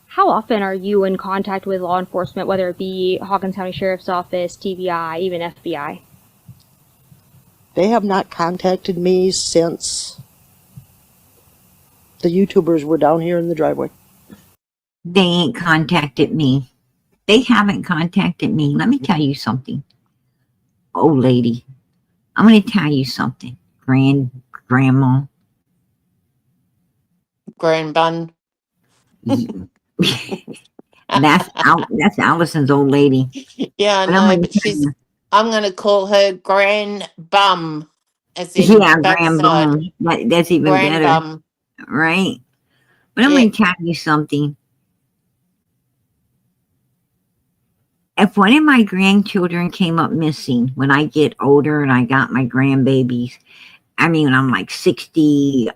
How often are you in contact with law enforcement, whether it be Hawkins County Sheriff's Office, TBI, even FBI? They have not contacted me since the YouTubers were down here in the driveway. They ain't contacted me. They haven't contacted me. Let me tell you something. Oh, lady. I'm going to tell you something. Grandma. Grandbun. That's Allison's old lady. Yeah, I But I'm know, gonna but tell you- I'm going to call her Grand Bum. As in Yeah, backside. grandma. That's even Grand better, Bum. right? But I'm Yeah. going to tell you something. If one of my grandchildren came up missing when I get older and I got my grandbabies, I mean, when I'm like 60,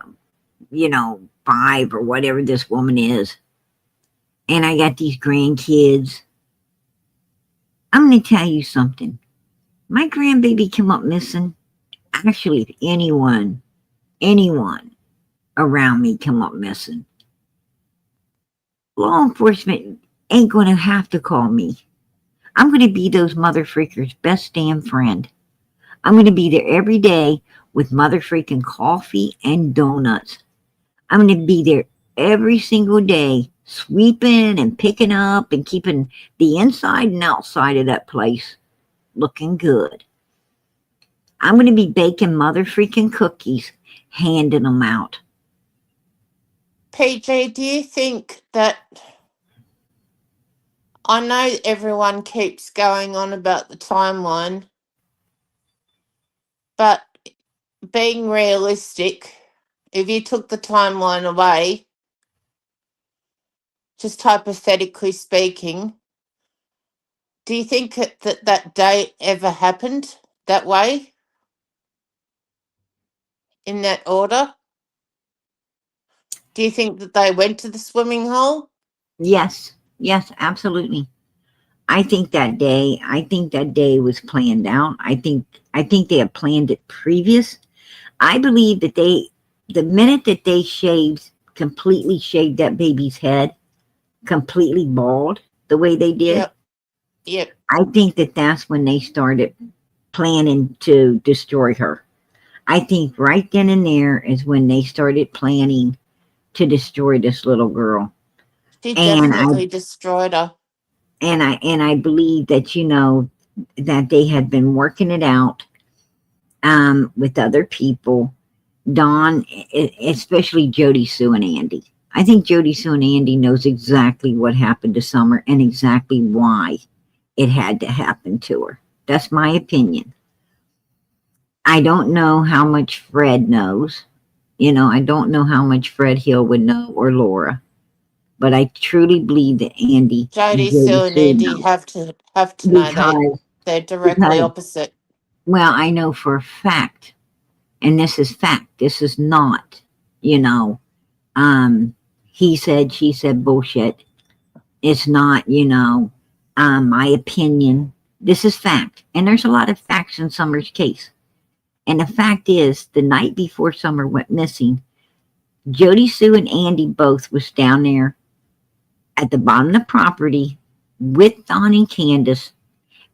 5 or whatever this woman is, and I got these grandkids, I'm going to tell you something. My grandbaby came up missing. Actually, if anyone around me come up missing, law enforcement ain't going to have to call me. I'm going to be those mother freakers' best damn friend. I'm going to be there every day with mother freaking coffee and donuts. I'm going to be there every single day, sweeping and picking up and keeping the inside and outside of that place looking good. I'm going to be baking mother freaking cookies, handing them out. PJ, do you think that... I know everyone keeps going on about the timeline, but being realistic, if you took the timeline away, just hypothetically speaking, do you think that day ever happened that way? In that order? Do you think that they went to the swimming hole? Yes, absolutely. I think that day was planned out. I think they had planned it previous. I believe that the minute that they completely shaved that baby's head, completely bald, the way they did, Yep. I think that that's when they started planning to destroy her. I think right then and there is when they started planning to destroy this little girl. She And definitely destroyed her. And I believe that, that they had been working it out with other people. Dawn, especially Jody, Sue, and Andy. I think Jody, Sue, and Andy knows exactly what happened to Summer and exactly why it had to happen to her. That's my opinion. I don't know how much Fred knows. I don't know how much Fred Hill would know, or Laura. But I truly believe that Andy, Jody, Sue, Sue, and Andy know. have to know Because, they're directly because- opposite. well, I know for a fact, and this is fact, this is not, he said, she said bullshit. It's not, my opinion. This is fact. And there's a lot of facts in Summer's case. And the fact is, the night before Summer went missing, Jody, Sue, and Andy both was down there at the bottom of the property with Don and Candace,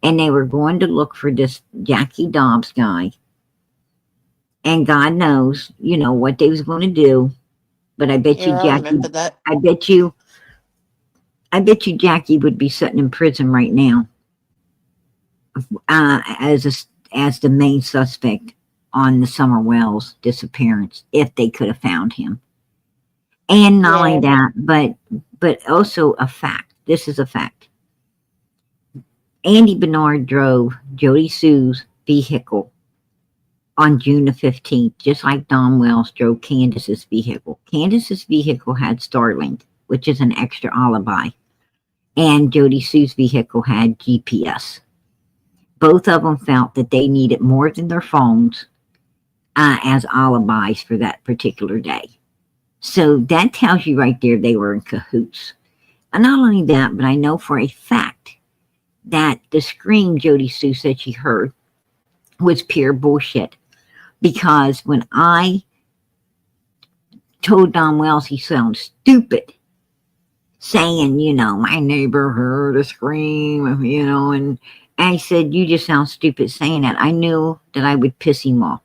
and they were going to look for this Jackie Dobbs guy. And God knows, you know, what they was going to do. But I bet you, Yeah, I Jackie, remember that. I bet you, I bet you Jackie would be sitting in prison right now, as the main suspect on the Summer Wells disappearance, if they could have found him. And not only Yeah. that, but also a fact. This is a fact. Andy Bernard drove Jody Sue's vehicle on June the 15th, just like Don Wells drove Candace's vehicle. Candace's vehicle had Starlink, which is an extra alibi, and Jody Sue's vehicle had GPS. Both of them felt that they needed more than their phones as alibis for that particular day. So that tells you right there they were in cahoots. And not only that, but I know for a fact that the scream Jody Sue said she heard was pure bullshit. Because when I told Don Wells he sounds stupid, saying, you know, my neighbor heard a scream, you know, and I said, you just sound stupid saying that. I knew that I would piss him off.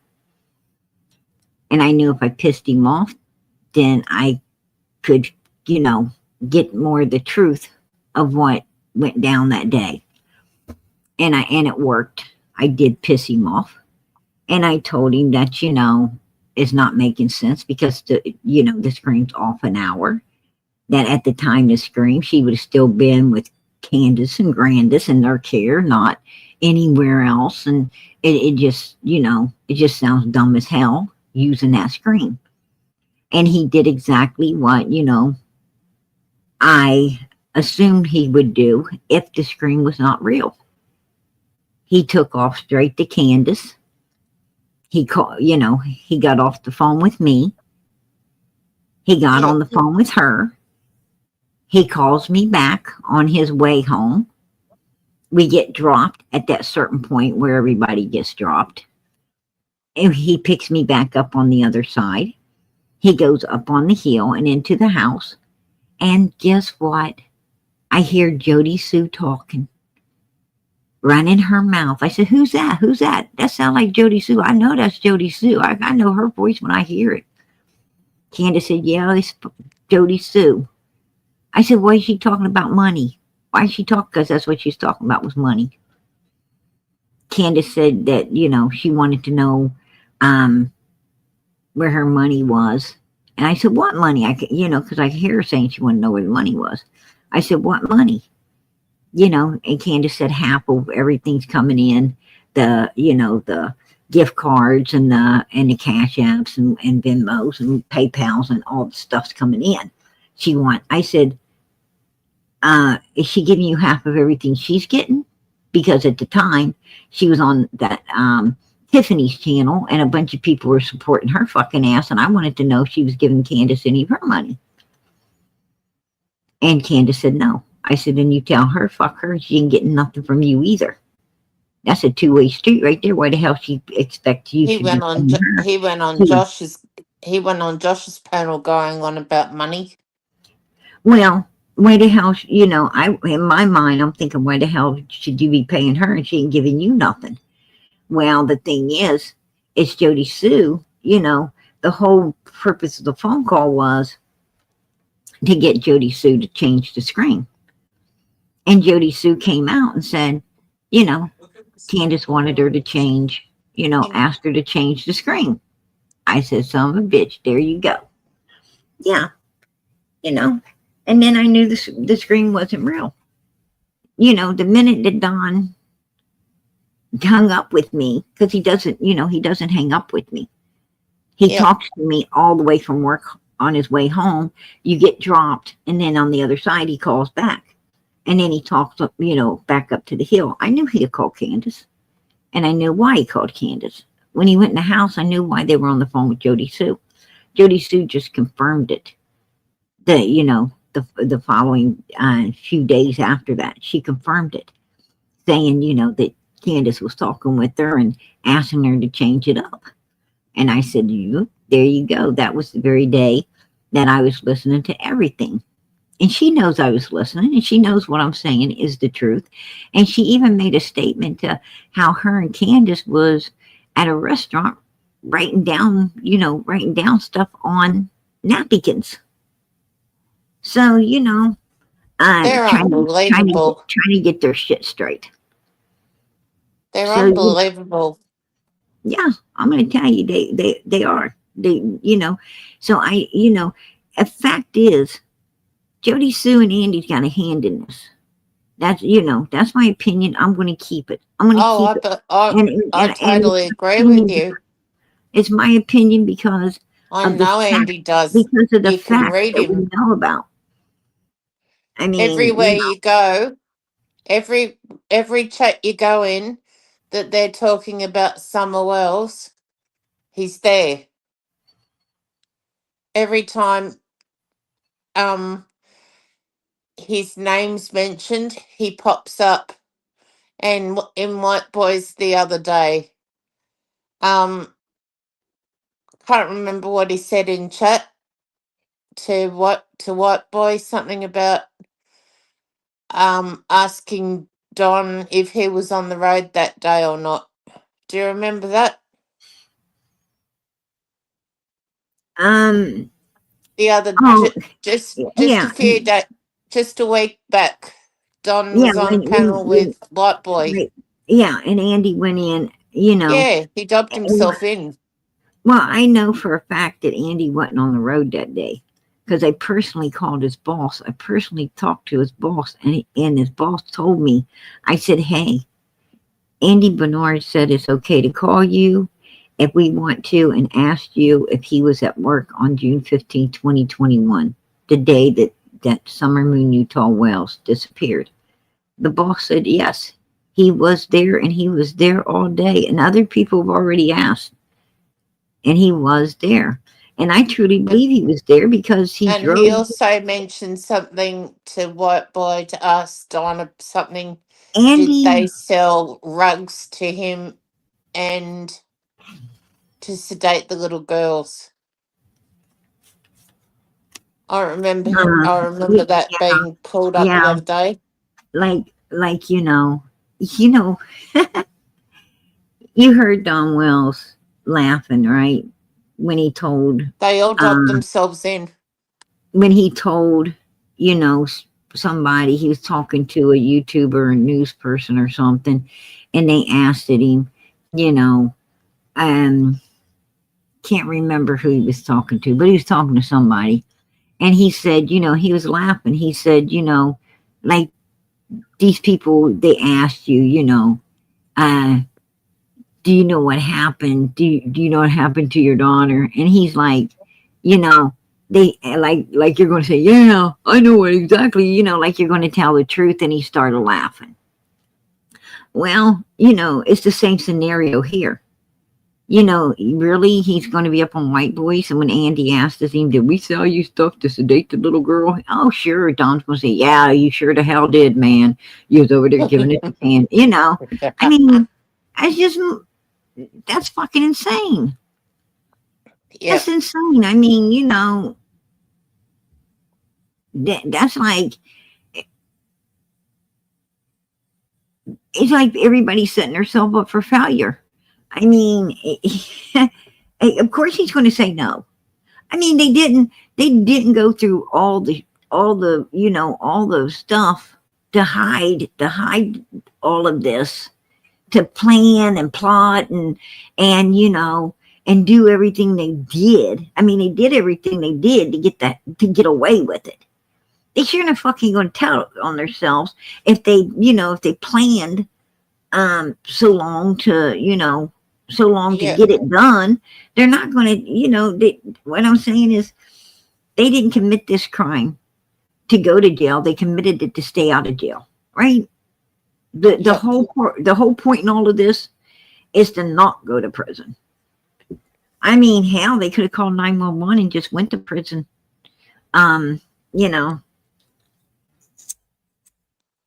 And I knew if I pissed him off, then I could, you know, get more of the truth of what went down that day. And it worked. I did piss him off. And I told him that, you know, it's not making sense because the scream's off an hour. That at the time the scream, she would have still been with Candace and Grandis in their care, not anywhere else. And it just, you know, it just sounds dumb as hell using that scream. And he did exactly what, you know, I assumed he would do if the scream was not real. He took off straight to Candace. He called, you know, he got off the phone with me. He got on the phone with her. He calls me back on his way home. We get dropped at that certain point where everybody gets dropped. And he picks me back up on the other side. He goes up on the hill and into the house. And guess what? I hear Jody Sue talking, running her mouth. I said, who's that? Who's that? That sounds like Jody Sue. I know that's Jody Sue. I know her voice when I hear it. Candace said, yeah, it's Jody Sue. I said, why is she talking about money? Why is she talking? Because that's what she's talking about was money. Candace said that, you know, she wanted to know where her money was. And I said, what money? Because I hear her saying she wanted to know where the money was. I said, what money? You know, and Candace said half of everything's coming in, the gift cards and the cash apps and Venmos and PayPals and all the stuff's coming in. I said, is she giving you half of everything she's getting? Because at the time she was on that Tiffany's channel and a bunch of people were supporting her fucking ass, and I wanted to know if she was giving Candace any of her money. And Candace said no. I said, then you tell her, fuck her, she ain't getting nothing from you either. That's a two-way street right there. Why the hell she expect you He to went be on. paying her? He went on Josh's. He went on Josh's panel going on about money. Well, why the hell, in my mind, I'm thinking, why the hell should you be paying her and she ain't giving you nothing? Well, the thing is, it's Jody Sue, the whole purpose of the phone call was to get Jody Sue to change the screen. And Jody Sue came out and said, Candace wanted her to change, asked her to change the screen. I said, son of a bitch, there you go. Yeah, and then I knew the screen wasn't real. The minute that Don hung up with me, because he doesn't hang up with me. He talks to me all the way from work on his way home. You get dropped, and then on the other side, he calls back. And then he talks up, back up to the hill. I knew he had called Candace, and I knew why he called Candace. When he went in the house, I knew why they were on the phone with Jody Sue. Jody Sue just confirmed it. The following few days after that, she confirmed it, saying, that Candace was talking with her and asking her to change it up. And I said, there you go. That was the very day that I was listening to everything. And she knows I was listening, and she knows what I'm saying is the truth. And she even made a statement to how her and Candace was at a restaurant writing down, writing down stuff on napkins. So, They're unbelievable. trying to get their shit straight. They're So, unbelievable. yeah, I'm going to tell you, they are. So a fact is, Jody Sue and Andy's got a hand in this. That's my opinion. I'm going to keep it. I'm going to Oh, keep it. And, I and totally agree with you. it's my opinion because I of the know fact, Andy does. because of the You can fact read that we him know about. I mean, everywhere you go. Every chat you go in that they're talking about Summer Wells, he's there. Every time his name's mentioned, he pops up. And in White Boys the other day, can't remember what he said in chat to White Boy, something about asking Don if he was on the road that day or not. Do you remember that? The other oh, just yeah, a few days, just a week back, Don yeah, was on a panel with White Boy. right, yeah, and Andy went in, Yeah, he dobbed and, himself in. well, I know for a fact that Andy wasn't on the road that day because I personally called his boss. I personally talked to his boss, and his boss told me, I said, hey, Andy Bernard said it's okay to call you if we want to and asked you if he was at work on June 15, 2021, the day that Summer Moon Utah Wells disappeared. The boss said yes, he was there and he was there all day, and other people have already asked, and he was there. And I truly believe he was there because he And he drove. also mentioned something to White Boy to ask Donna something. Did Andy, they sell rugs to him and to sedate the little girls? I remember that yeah, being pulled up the yeah, other day. like you heard Don Wells laughing, right? When he told, They all dobbed um, themselves in. when he told, somebody, he was talking to a YouTuber, a news person or something, and they asked him, you know, um, can't remember who he was talking to, but he was talking to somebody, and he said, he was laughing. He said, like these people, they asked you, do you know what happened? Do you know what happened to your daughter? And he's like, you know, they like you're going to say, yeah, I know what exactly, like you're going to tell the truth. And he started laughing. Well, it's the same scenario here. Really, he's going to be up on White Boys. And when Andy asked him, did we sell you stuff to sedate the little girl? Oh, sure. Don's going to say, yeah, you sure the hell did, man. You was over there giving it to hand. I mean, it's just, that's fucking insane. Yep. That's insane. I mean, that's like, it's like everybody's setting themselves up for failure. I mean, of course he's going to say no. I mean, they didn't go through all the all the stuff to hide all of this, to plan and plot and and do everything they did. I mean, they did everything they did to get away with it. They sure enough fucking going to tell on themselves if they planned so long to get it done. They're not going to, what I'm saying is they didn't commit this crime to go to jail. They committed it to stay out of jail, right? The whole point in all of this is to not go to prison. I mean, hell, they could have called 911 and just went to prison.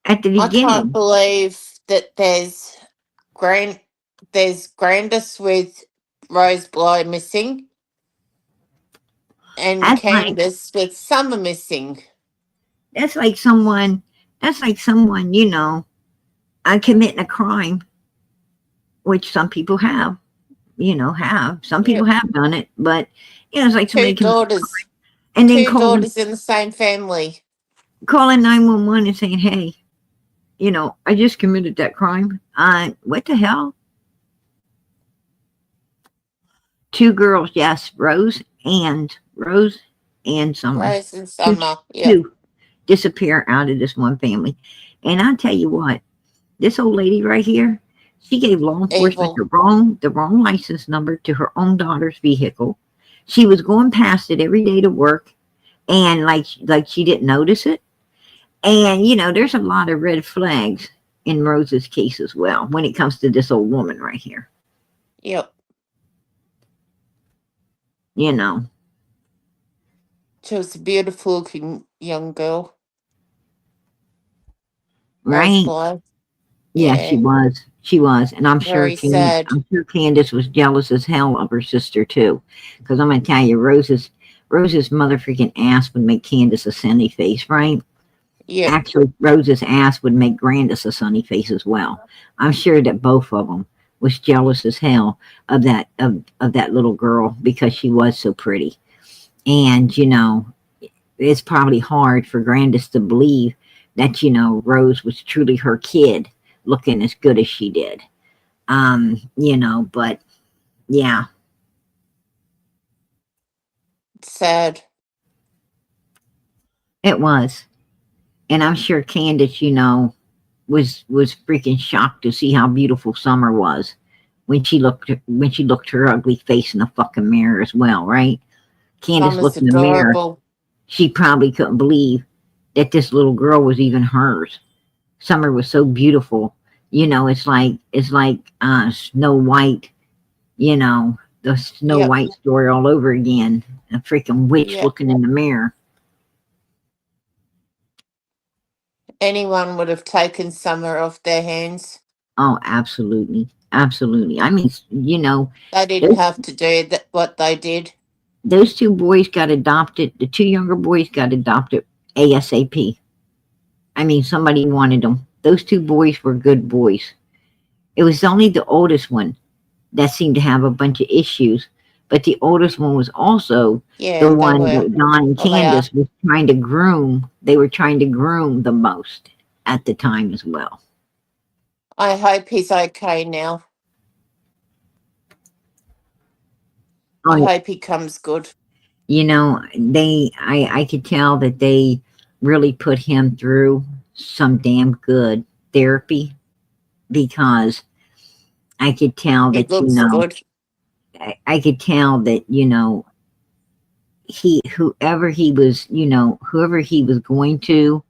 At the I can't beginning. believe that there's Grandis with Rose Bly missing and That's like Candace with Summer missing. that's like someone committing a crime, which some people have, have. Some people Yep. have done it, but it's like somebody Two can daughters. and then Two daughters in the same family. calling 911 and saying, "Hey, I just committed that crime." What the hell? Two girls, yes, Rose and Summer. Rose and Two, Summer. Yep. two disappear out of this one family. And I'll tell you what, this old lady right here, she gave law enforcement Evil. the wrong license number to her own daughter's vehicle. She was going past it every day to work, and like she didn't notice it. And there's a lot of red flags in Rose's case as well when it comes to this old woman right here. Yep. She was a beautiful looking young girl. Right? Blood. Yeah, she was. She was, and Very sad. I'm sure Candace was jealous as hell of her sister too, because I'm gonna tell you, Rose's mother freaking ass would make Candace a sunny face, right? Yep. Actually, Rose's ass would make Grandis a sunny face as well. I'm sure that both of them was jealous as hell of that little girl because she was so pretty, and it's probably hard for Grandis to believe that Rose was truly her kid, looking as good as she did. But yeah. Sad. It was. And I'm sure Candace, was freaking shocked to see how beautiful Summer was when she looked her ugly face in the fucking mirror as well, right? Candace Summer's looked in the mirror. adorable. She probably couldn't believe that this little girl was even hers. Summer was so beautiful. It's like Snow White, the Snow Yep. White story all over again. A freaking witch Yep. looking in the mirror. Anyone would have taken Summer off their hands. Oh, absolutely. Absolutely. I mean, They didn't have to do what they did. those two boys got adopted. The two younger boys got adopted ASAP. I mean, somebody wanted them. Those two boys were good boys. It was only the oldest one that seemed to have a bunch of issues. But the oldest one was also Yeah, the they one were. that Don and Well, they are. Candace was trying to groom. They were trying to groom the most at the time as well. I hope he's okay now. I Oh, hope he comes good. I could tell that they really put him through some damn good therapy, because I could tell It that, looks good. I could tell that, whoever he was going to,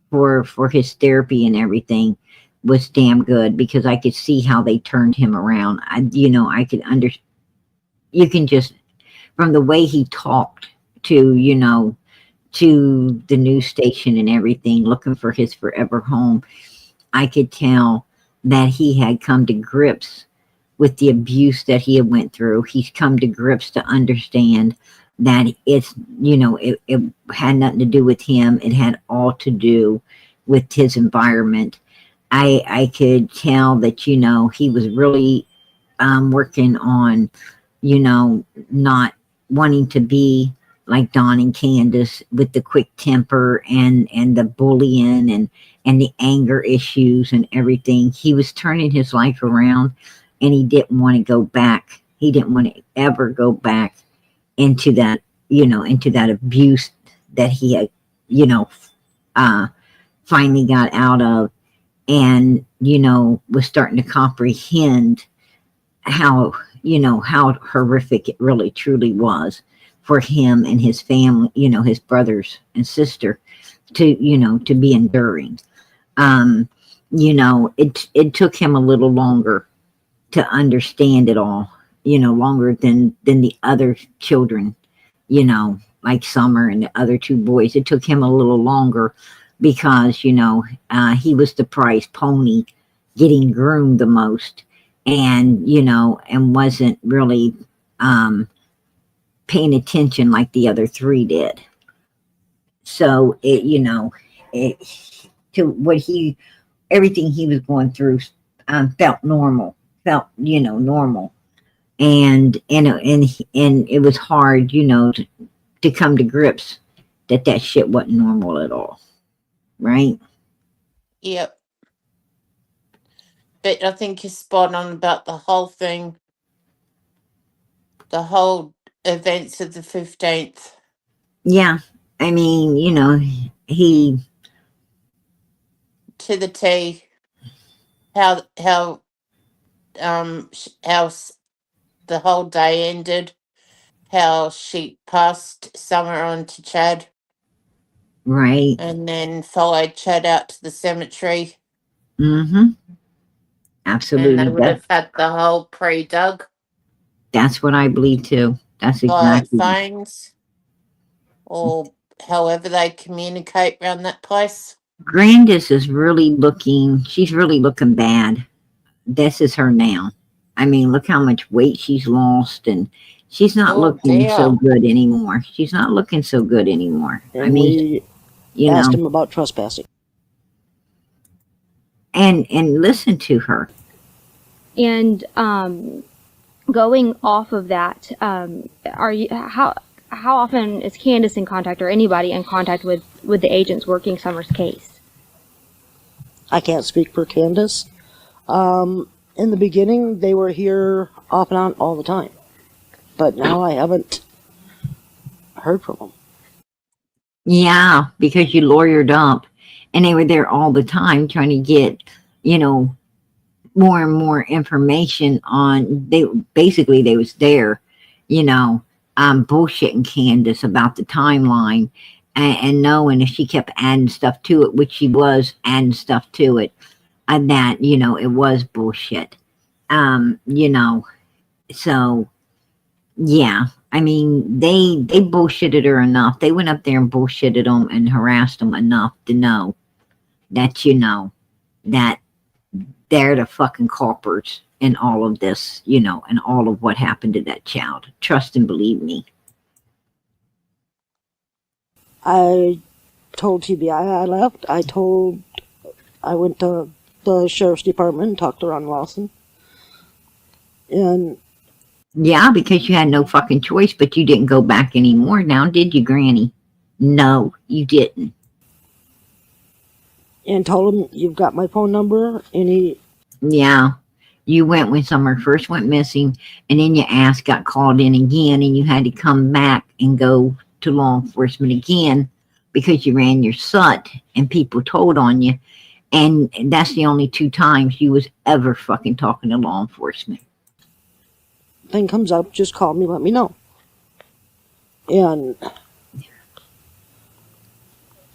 for his therapy and everything was damn good, because I could see how they turned him around. I could you can just, from the way he talked to, to the news station and everything, looking for his forever home, I could tell that he had come to grips with the abuse that he had went through. He's come to grips to understand that it's, it had nothing to do with him. It had all to do with his environment. I could tell that, he was really working on, not wanting to be like Don and Candace with the quick temper and the bullying and the anger issues and everything. He was turning his life around, and he didn't want to go back. He didn't want to ever go back into that, into that abuse that he had, finally got out of, and, was starting to comprehend how horrific it really truly was for him and his family, his brothers and sister to be enduring. It took him a little longer to understand it all, longer than the other children, like Summer and the other two boys. It took him a little longer because, he was the prize pony, getting groomed the most, and, and wasn't really paying attention like the other three did. So to what everything he was going through felt normal felt, normal. And it was hard, to come to grips that shit wasn't normal at all. Right? Yep. But I think you're spot on about the whole thing, the whole events of the 15th. Yeah. I mean, he, To the T. How the whole day ended. How she passed Summer on to Chad right. and then followed Chad out to the cemetery, Mm-hmm. and Absolutely. they would have had the whole pre-dug That's what I believe too. That's via exactly. phones or however they communicate around that place. Grandis is really looking, she's really looking bad. This is her now. I mean, look how much weight she's lost, and she's not Oh, looking so dear. good anymore. She's not looking so good anymore. And I mean, we asked him about trespassing. and listen to her. And going off of that, are you how often is Candace in contact, or anybody in contact with the agents working Summer's case? I can't speak for Candace. In the beginning, they were here off and on all the time. But now I haven't heard from them. Yeah, because you lawyered up, and they were there all the time trying to get, more and more information on. They was there, bullshitting Candace about the timeline, and knowing if she kept adding stuff to it, which she was adding stuff to it, and that it was bullshit. So yeah. I mean, they bullshitted her enough. They went up there and bullshitted them and harassed them enough to know that, that they're the fucking culprits in all of this, and all of what happened to that child. Trust and believe me. I told TBI I left. I went to the sheriff's department and talked to Ron Lawson. And Yeah, because you had no fucking choice, but you didn't go back anymore now, did you, Granny? No, you didn't. And told him, you've got my phone number. And Yeah. You went when Summer first went missing, and then your ass got called in again, and you had to come back and go to law enforcement again because you ran your sut and people told on you. And that's the only 2 times you was ever fucking talking to law enforcement. thing comes up, just call me, let me know. And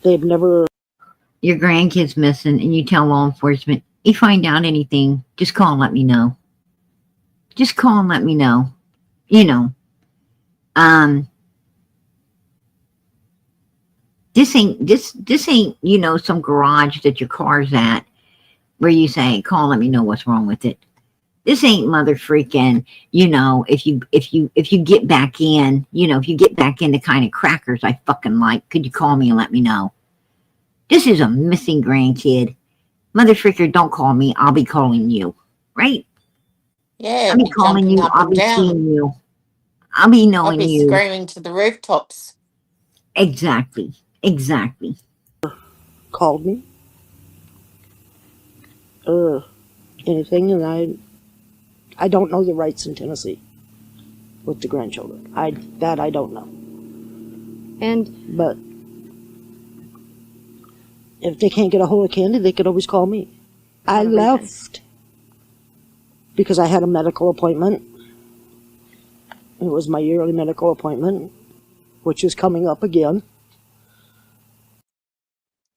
they've never... Your grandkid's missing, and you tell law enforcement, you find out anything, just call and let me know. Just call and let me know. This ain't, some garage that your car's at where you say, call and let me know what's wrong with it. This ain't mother freaking, if you get back in, if you get back in the kind of crackers I fucking like, could you call me and let me know? This is a missing grandkid. Mother freaker, don't call me. I'll be calling you. Right? Yeah, I'll be be calling jumping you. up I'll and be down. seeing you. I'll be I'll knowing be you. screaming to the rooftops. Exactly. called me or anything, and I don't know the rights in Tennessee with the grandchildren. I don't know. And But if they can't get a hold of Candy, they could always call me. I For a reason. left because I had a medical appointment. It was my yearly medical appointment, which is coming up again.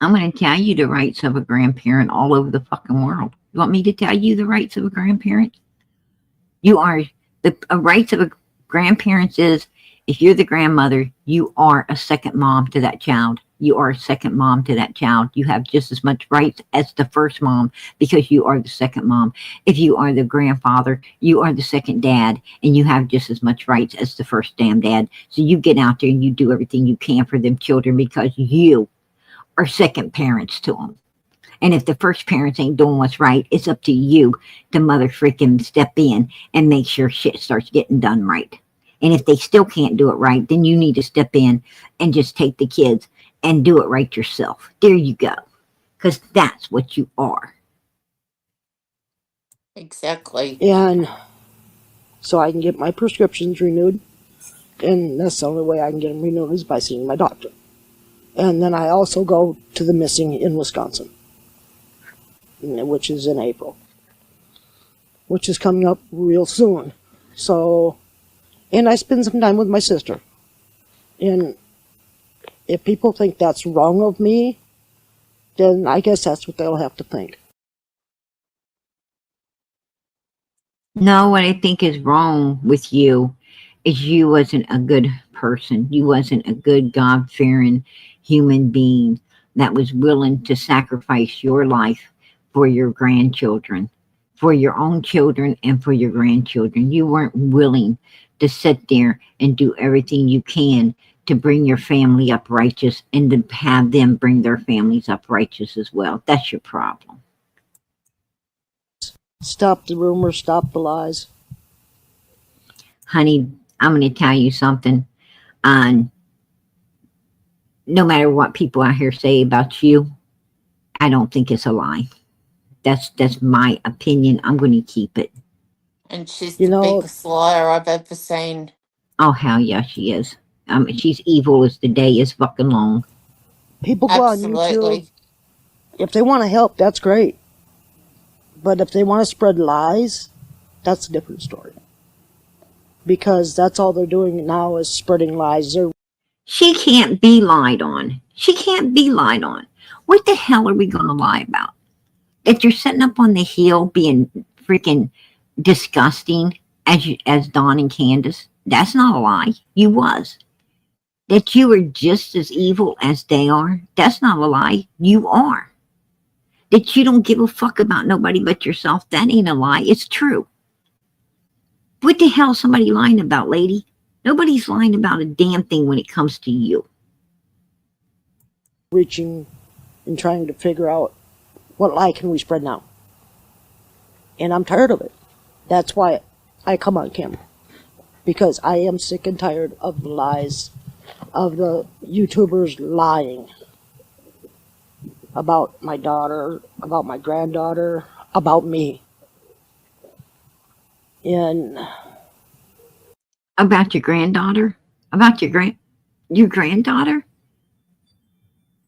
I'm going to tell you the rights of a grandparent all over the fucking world. You want me to tell you the rights of a grandparent? The rights of a grandparent is, if you're the grandmother, you are a second mom to that child. You are a second mom to that child. You have just as much rights as the first mom because you are the second mom. If you are the grandfather, you are the second dad, and you have just as much rights as the first damn dad. So you get out there and you do everything you can for them children because you are second parents to them. And if the first parents ain't doing what's right, it's up to you to mother freaking step in and make sure shit starts getting done right. And if they still can't do it right, then you need to step in and just take the kids and do it right yourself. There you go. Because that's what you are. Exactly. And so I can get my prescriptions renewed. And that's the only way I can get them renewed is by seeing my doctor. And then I also go to the missing in Wisconsin, which is in April, which is coming up real soon. So, and I spend some time with my sister. And if people think that's wrong of me, then I guess that's what they'll have to think. No, what I think is wrong with you is you wasn't a good person. You wasn't a good God-fearing human being that was willing to sacrifice your life for your grandchildren, for your own children and for your grandchildren. You weren't willing to sit there and do everything you can to bring your family up righteous and to have them bring their families up righteous as well. That's your problem. Stop the rumors, stop the lies. Honey, I'm going to tell you something. No matter what people out here say about you, I don't think it's a lie. That's my opinion. I'm going to keep it. And she's You the know- biggest liar I've ever seen. Oh, hell yeah, she is. She's evil as the day is fucking long. People go on YouTube. Absolutely. If they want to help, that's great. But if they want to spread lies, that's a different story. Because that's all they're doing now is spreading lies. She can't be lied on. She can't be lied on. What the hell are we going to lie about? That you're sitting up on the hill being freaking disgusting as Dawn and Candace, that's not a lie. You was. That you are just as evil as they are, that's not a lie. You are. That you don't give a fuck about nobody but yourself, that ain't a lie. It's true. What the hell is somebody lying about, lady? Nobody's lying about a damn thing when it comes to you. Reaching and trying to figure out what lie can we spread now. And I'm tired of it. That's why I come on camera. Because I am sick and tired of the lies, of the YouTubers lying about my daughter, about my granddaughter, about me. And About your granddaughter? About your granddaughter?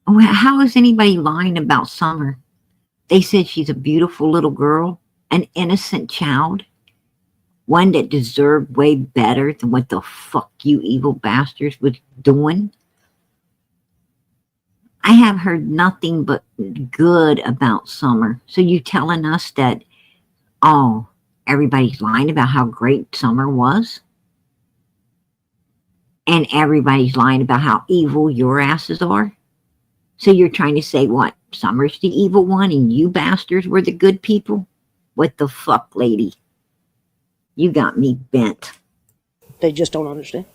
Well, how is anybody lying about Summer? They said she's a beautiful little girl, an innocent child, one that deserved way better than what the fuck you evil bastards was doing. I have heard nothing but good about Summer. So you telling us that, oh, everybody's lying about how great Summer was? And everybody's lying about how evil your asses are? So you're trying to say what? Summer's the evil one and you bastards were the good people? What the fuck, lady? You got me bent. they just don't understand.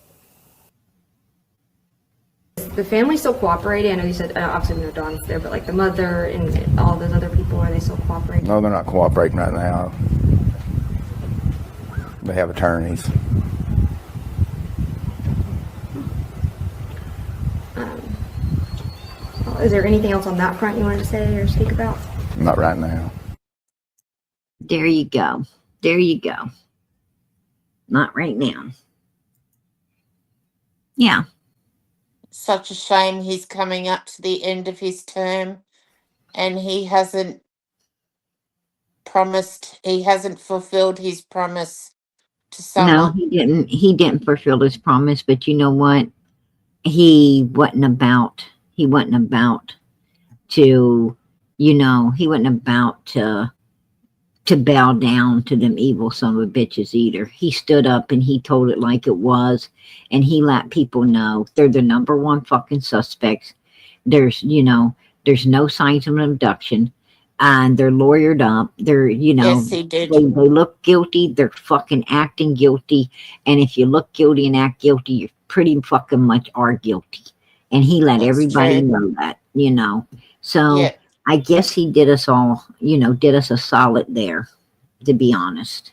The family still cooperating? I know you said, obviously no Dawn's there, but like the mother and all those other people, are they still cooperating? No, they're not cooperating right now. They have attorneys. Is there anything else on that front you wanted to say or speak about? Not right now. There you go. There you go. Not right now. Yeah. Such a shame he's coming up to the end of his term and he hasn't fulfilled his promise to No, Summer. he didn't fulfill his promise, but you know what? He wasn't about to, to bow down to them evil son of a bitches either. He stood up and he told it like it was, and he let people know they're the number one fucking suspects. There's no signs of an abduction, and they're lawyered up. They're, Yes, he did. they look guilty. They're fucking acting guilty. And if you look guilty and act guilty, you pretty fucking much are guilty. And he let That's everybody true. know that, So Yeah. I guess he did us all, did us a solid there, to be honest.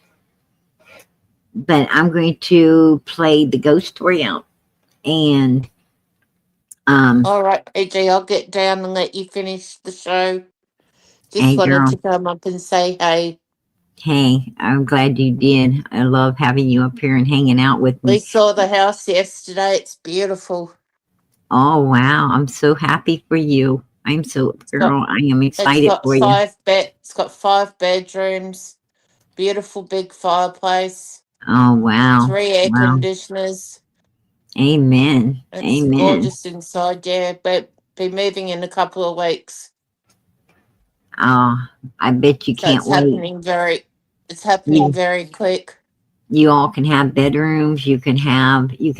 But I'm going to play the ghost story out, and All right, AJ, I'll get down and let you finish the show. Just hey wanted girl, to come up and say hey. hey, I'm glad you did. I love having you up here and hanging out with We me. saw the house yesterday. It's beautiful. Oh wow, I'm so happy for you. I'm so It's got girl, I am it's excited got for you. it's got 5 bedrooms, beautiful big fireplace, Oh wow. 3 air Wow. conditioners. Amen. It's Amen. gorgeous inside, yeah, but be moving in a couple of weeks. Oh, I bet you So can't wait. it's happening You, very quick. you all can have bedrooms. You can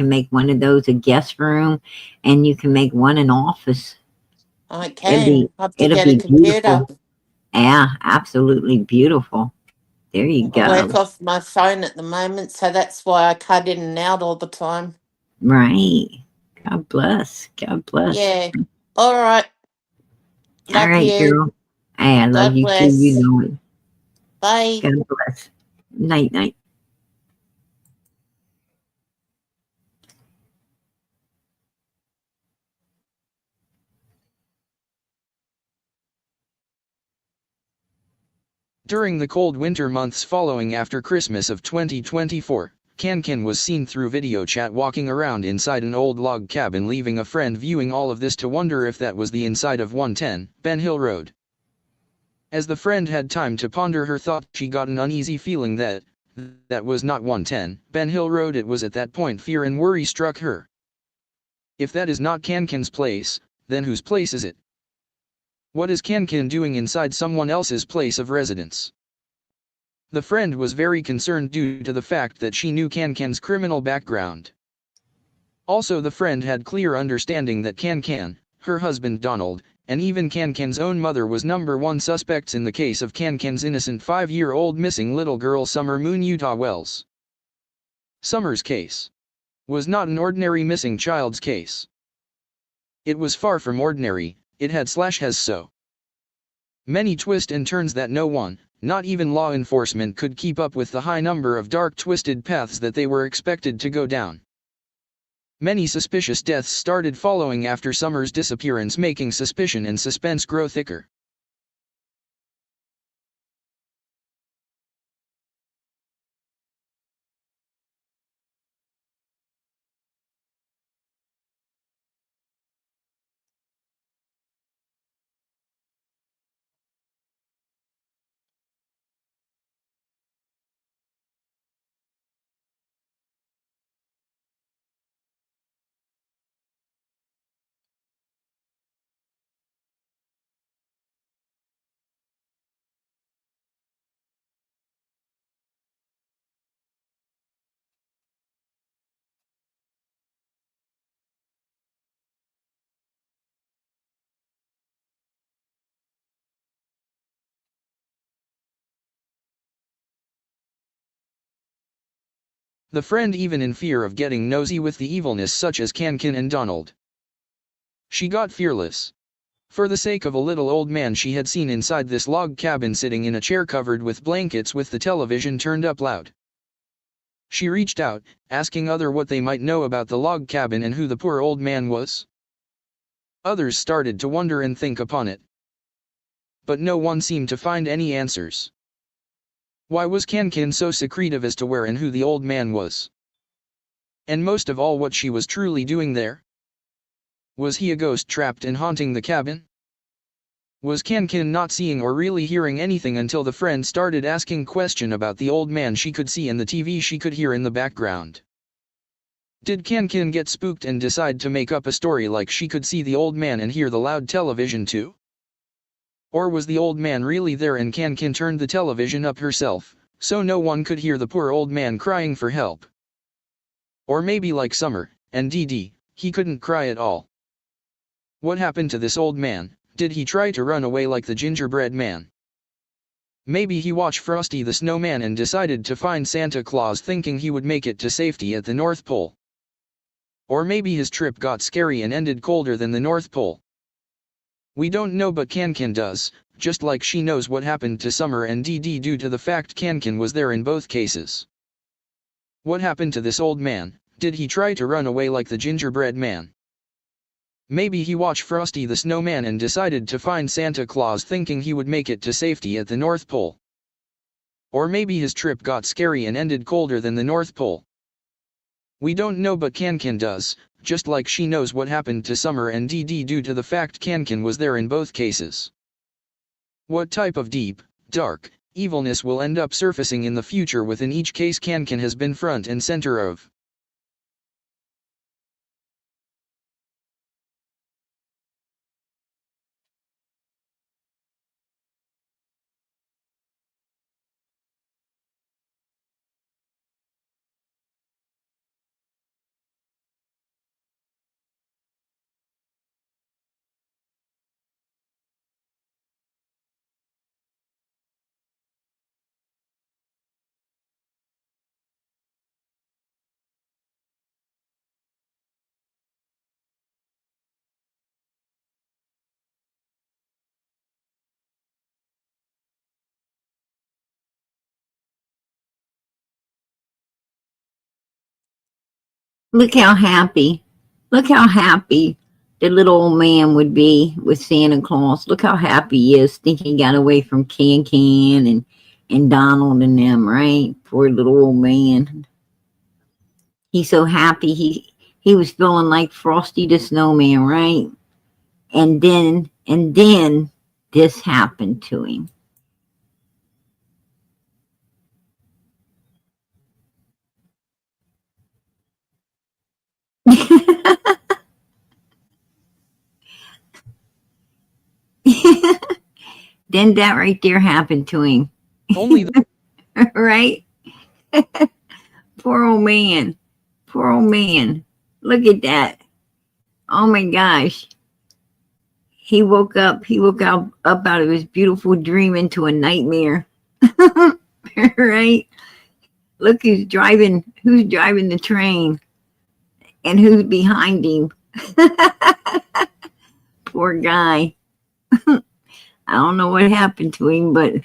make one of those a guest room, and you can make one an office. I It'll be, can. I have to it'll get a be computer. beautiful. Yeah, absolutely beautiful. There you I work go. off my phone at the moment, so that's why I cut in and out all the time. Right. God bless. God bless. Yeah. All right. All Love right, you. girl. Hey, I love God you too. You bless. know it. Bye. God bless. Night, night. During the cold winter months following after Christmas of 2024, Kankan was seen through video chat walking around inside an old log cabin, leaving a friend viewing all of this to wonder if that was the inside of 110 Ben Hill Road. As the friend had time to ponder her thought, she got an uneasy feeling that was not 110 Ben Hill Road. It was at that point fear and worry struck her. If that is not Kankan's place, then whose place is it? What is Kankan doing inside someone else's place of residence? The friend was very concerned due to the fact that she knew Kankan's criminal background. Also, the friend had clear understanding that Kankan, her husband Donald, and even Kankan's own mother was number one suspects in the case of Kankan's innocent 5-year-old missing little girl Summer Moon Utah Wells. Summer's case was not an ordinary missing child's case. It was far from ordinary. It has so many twists and turns that no one, not even law enforcement, could keep up with the high number of dark twisted paths that they were expected to go down. Many suspicious deaths started following after Summer's disappearance, making suspicion and suspense grow thicker. The friend, even in fear of getting nosy with the evilness such as Kankan and Donald, she got fearless. For the sake of a little old man she had seen inside this log cabin sitting in a chair covered with blankets with the television turned up loud. She reached out, asking others what they might know about the log cabin and who the poor old man was. Others started to wonder and think upon it. But no one seemed to find any answers. Why was Kankan so secretive as to where and who the old man was? And most of all, what she was truly doing there? Was he a ghost trapped and haunting the cabin? Was Kankan not seeing or really hearing anything until the friend started asking questions about the old man she could see and the TV she could hear in the background? Did Kankan get spooked and decide to make up a story like she could see the old man and hear the loud television too? Or was the old man really there and Kankan turned the television up herself, so no one could hear the poor old man crying for help? Or maybe like Summer and Dee Dee, he couldn't cry at all. What happened to this old man? Did he try to run away like the gingerbread man? Maybe he watched Frosty the Snowman and decided to find Santa Claus thinking he would make it to safety at the North Pole. Or maybe his trip got scary and ended colder than the North Pole. We don't know, but Kankin does, just like she knows what happened to Summer and DD due to the fact Kankin was there in both cases. What happened to this old man? Did he try to run away like the gingerbread man? Maybe he watched Frosty the Snowman and decided to find Santa Claus thinking he would make it to safety at the North Pole. Or maybe his trip got scary and ended colder than the North Pole. We don't know, but Kankin does, just like she knows what happened to Summer and DD due to the fact Kankin was there in both cases. What type of deep, dark, evilness will end up surfacing in the future within each case Kankin has been front and center of? Look how happy the little old man would be with Santa Claus. Look how happy he is, thinking he got away from Can and Donald and them, right? Poor little old man. He's so happy. He was feeling like Frosty the Snowman, right? And then this happened to him. Then that right there happened to him. Only the Right? Poor old man. Poor old man. Look at that. Oh my gosh. He woke up out of his beautiful dream into a nightmare. Right? Look who's driving the train and who's behind him. Poor guy. I don't know what happened to him, but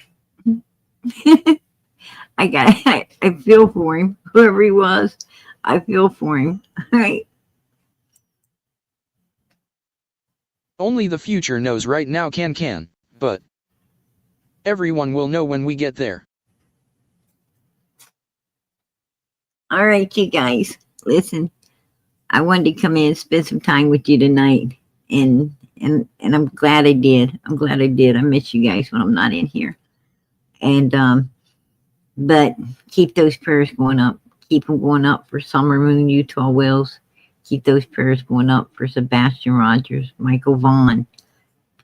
I feel for him. Whoever he was, I feel for him. Right? Only the future knows right now, Can, but everyone will know when we get there. All right, you guys. Listen, I wanted to come in and spend some time with you tonight, and I'm glad I did. I miss you guys when I'm not in here. And but keep those prayers going up. Keep them going up for Summer Moon, Utah Wells. Keep those prayers going up for Sebastian Rogers, Michael Vaughn,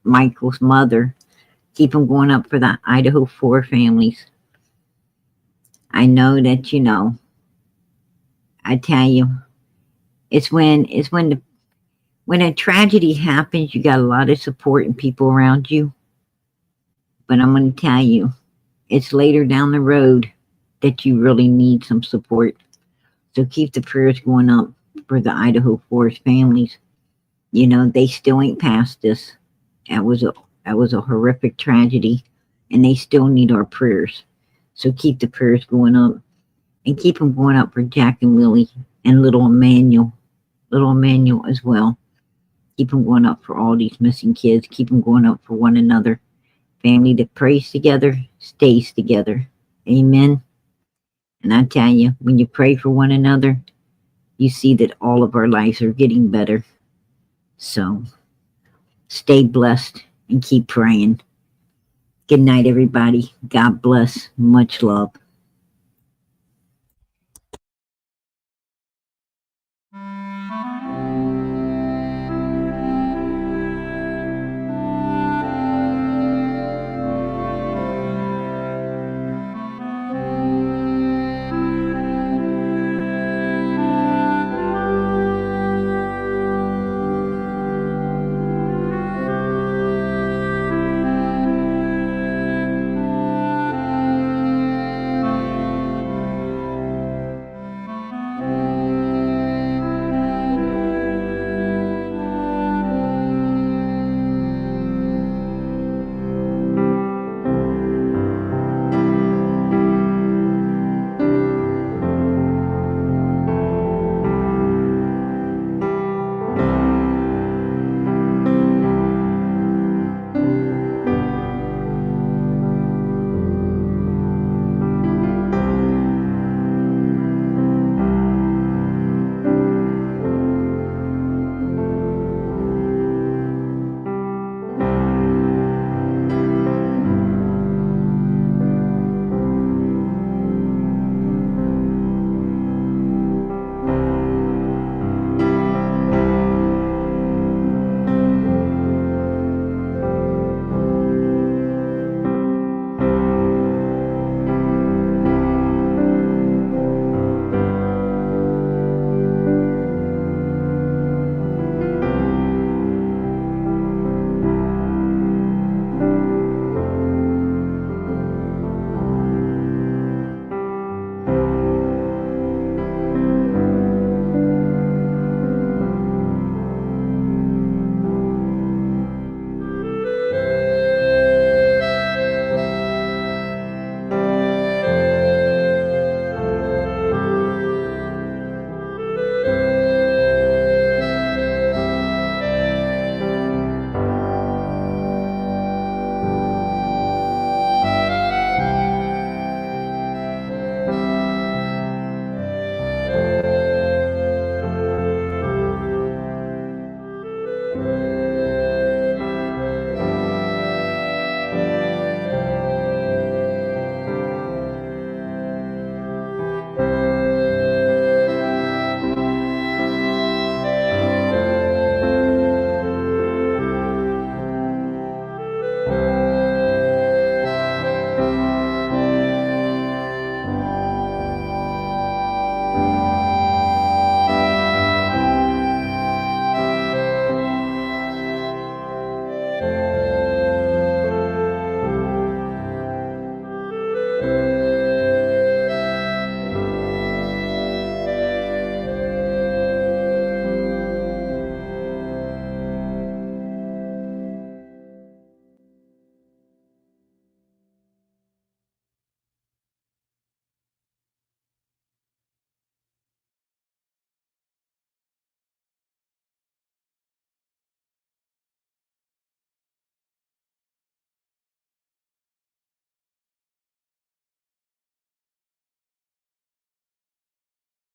Michael's mother. Keep them going up for the Idaho 4 families. I know that you know. I tell you, it's when a tragedy happens, you got a lot of support and people around you. But I'm going to tell you, it's later down the road that you really need some support. So keep the prayers going up for the Idaho Forest families. You know, they still ain't past this. That was a horrific tragedy, and they still need our prayers. So keep the prayers going up, and keep them going up for Jack and Willie and little Emmanuel as well. Keep them going up for all these missing kids. Keep them going up for one another. Family that prays together stays together. Amen. And I tell you, when you pray for one another, you see that all of our lives are getting better. So stay blessed and keep praying. Good night, everybody. God bless. Much love.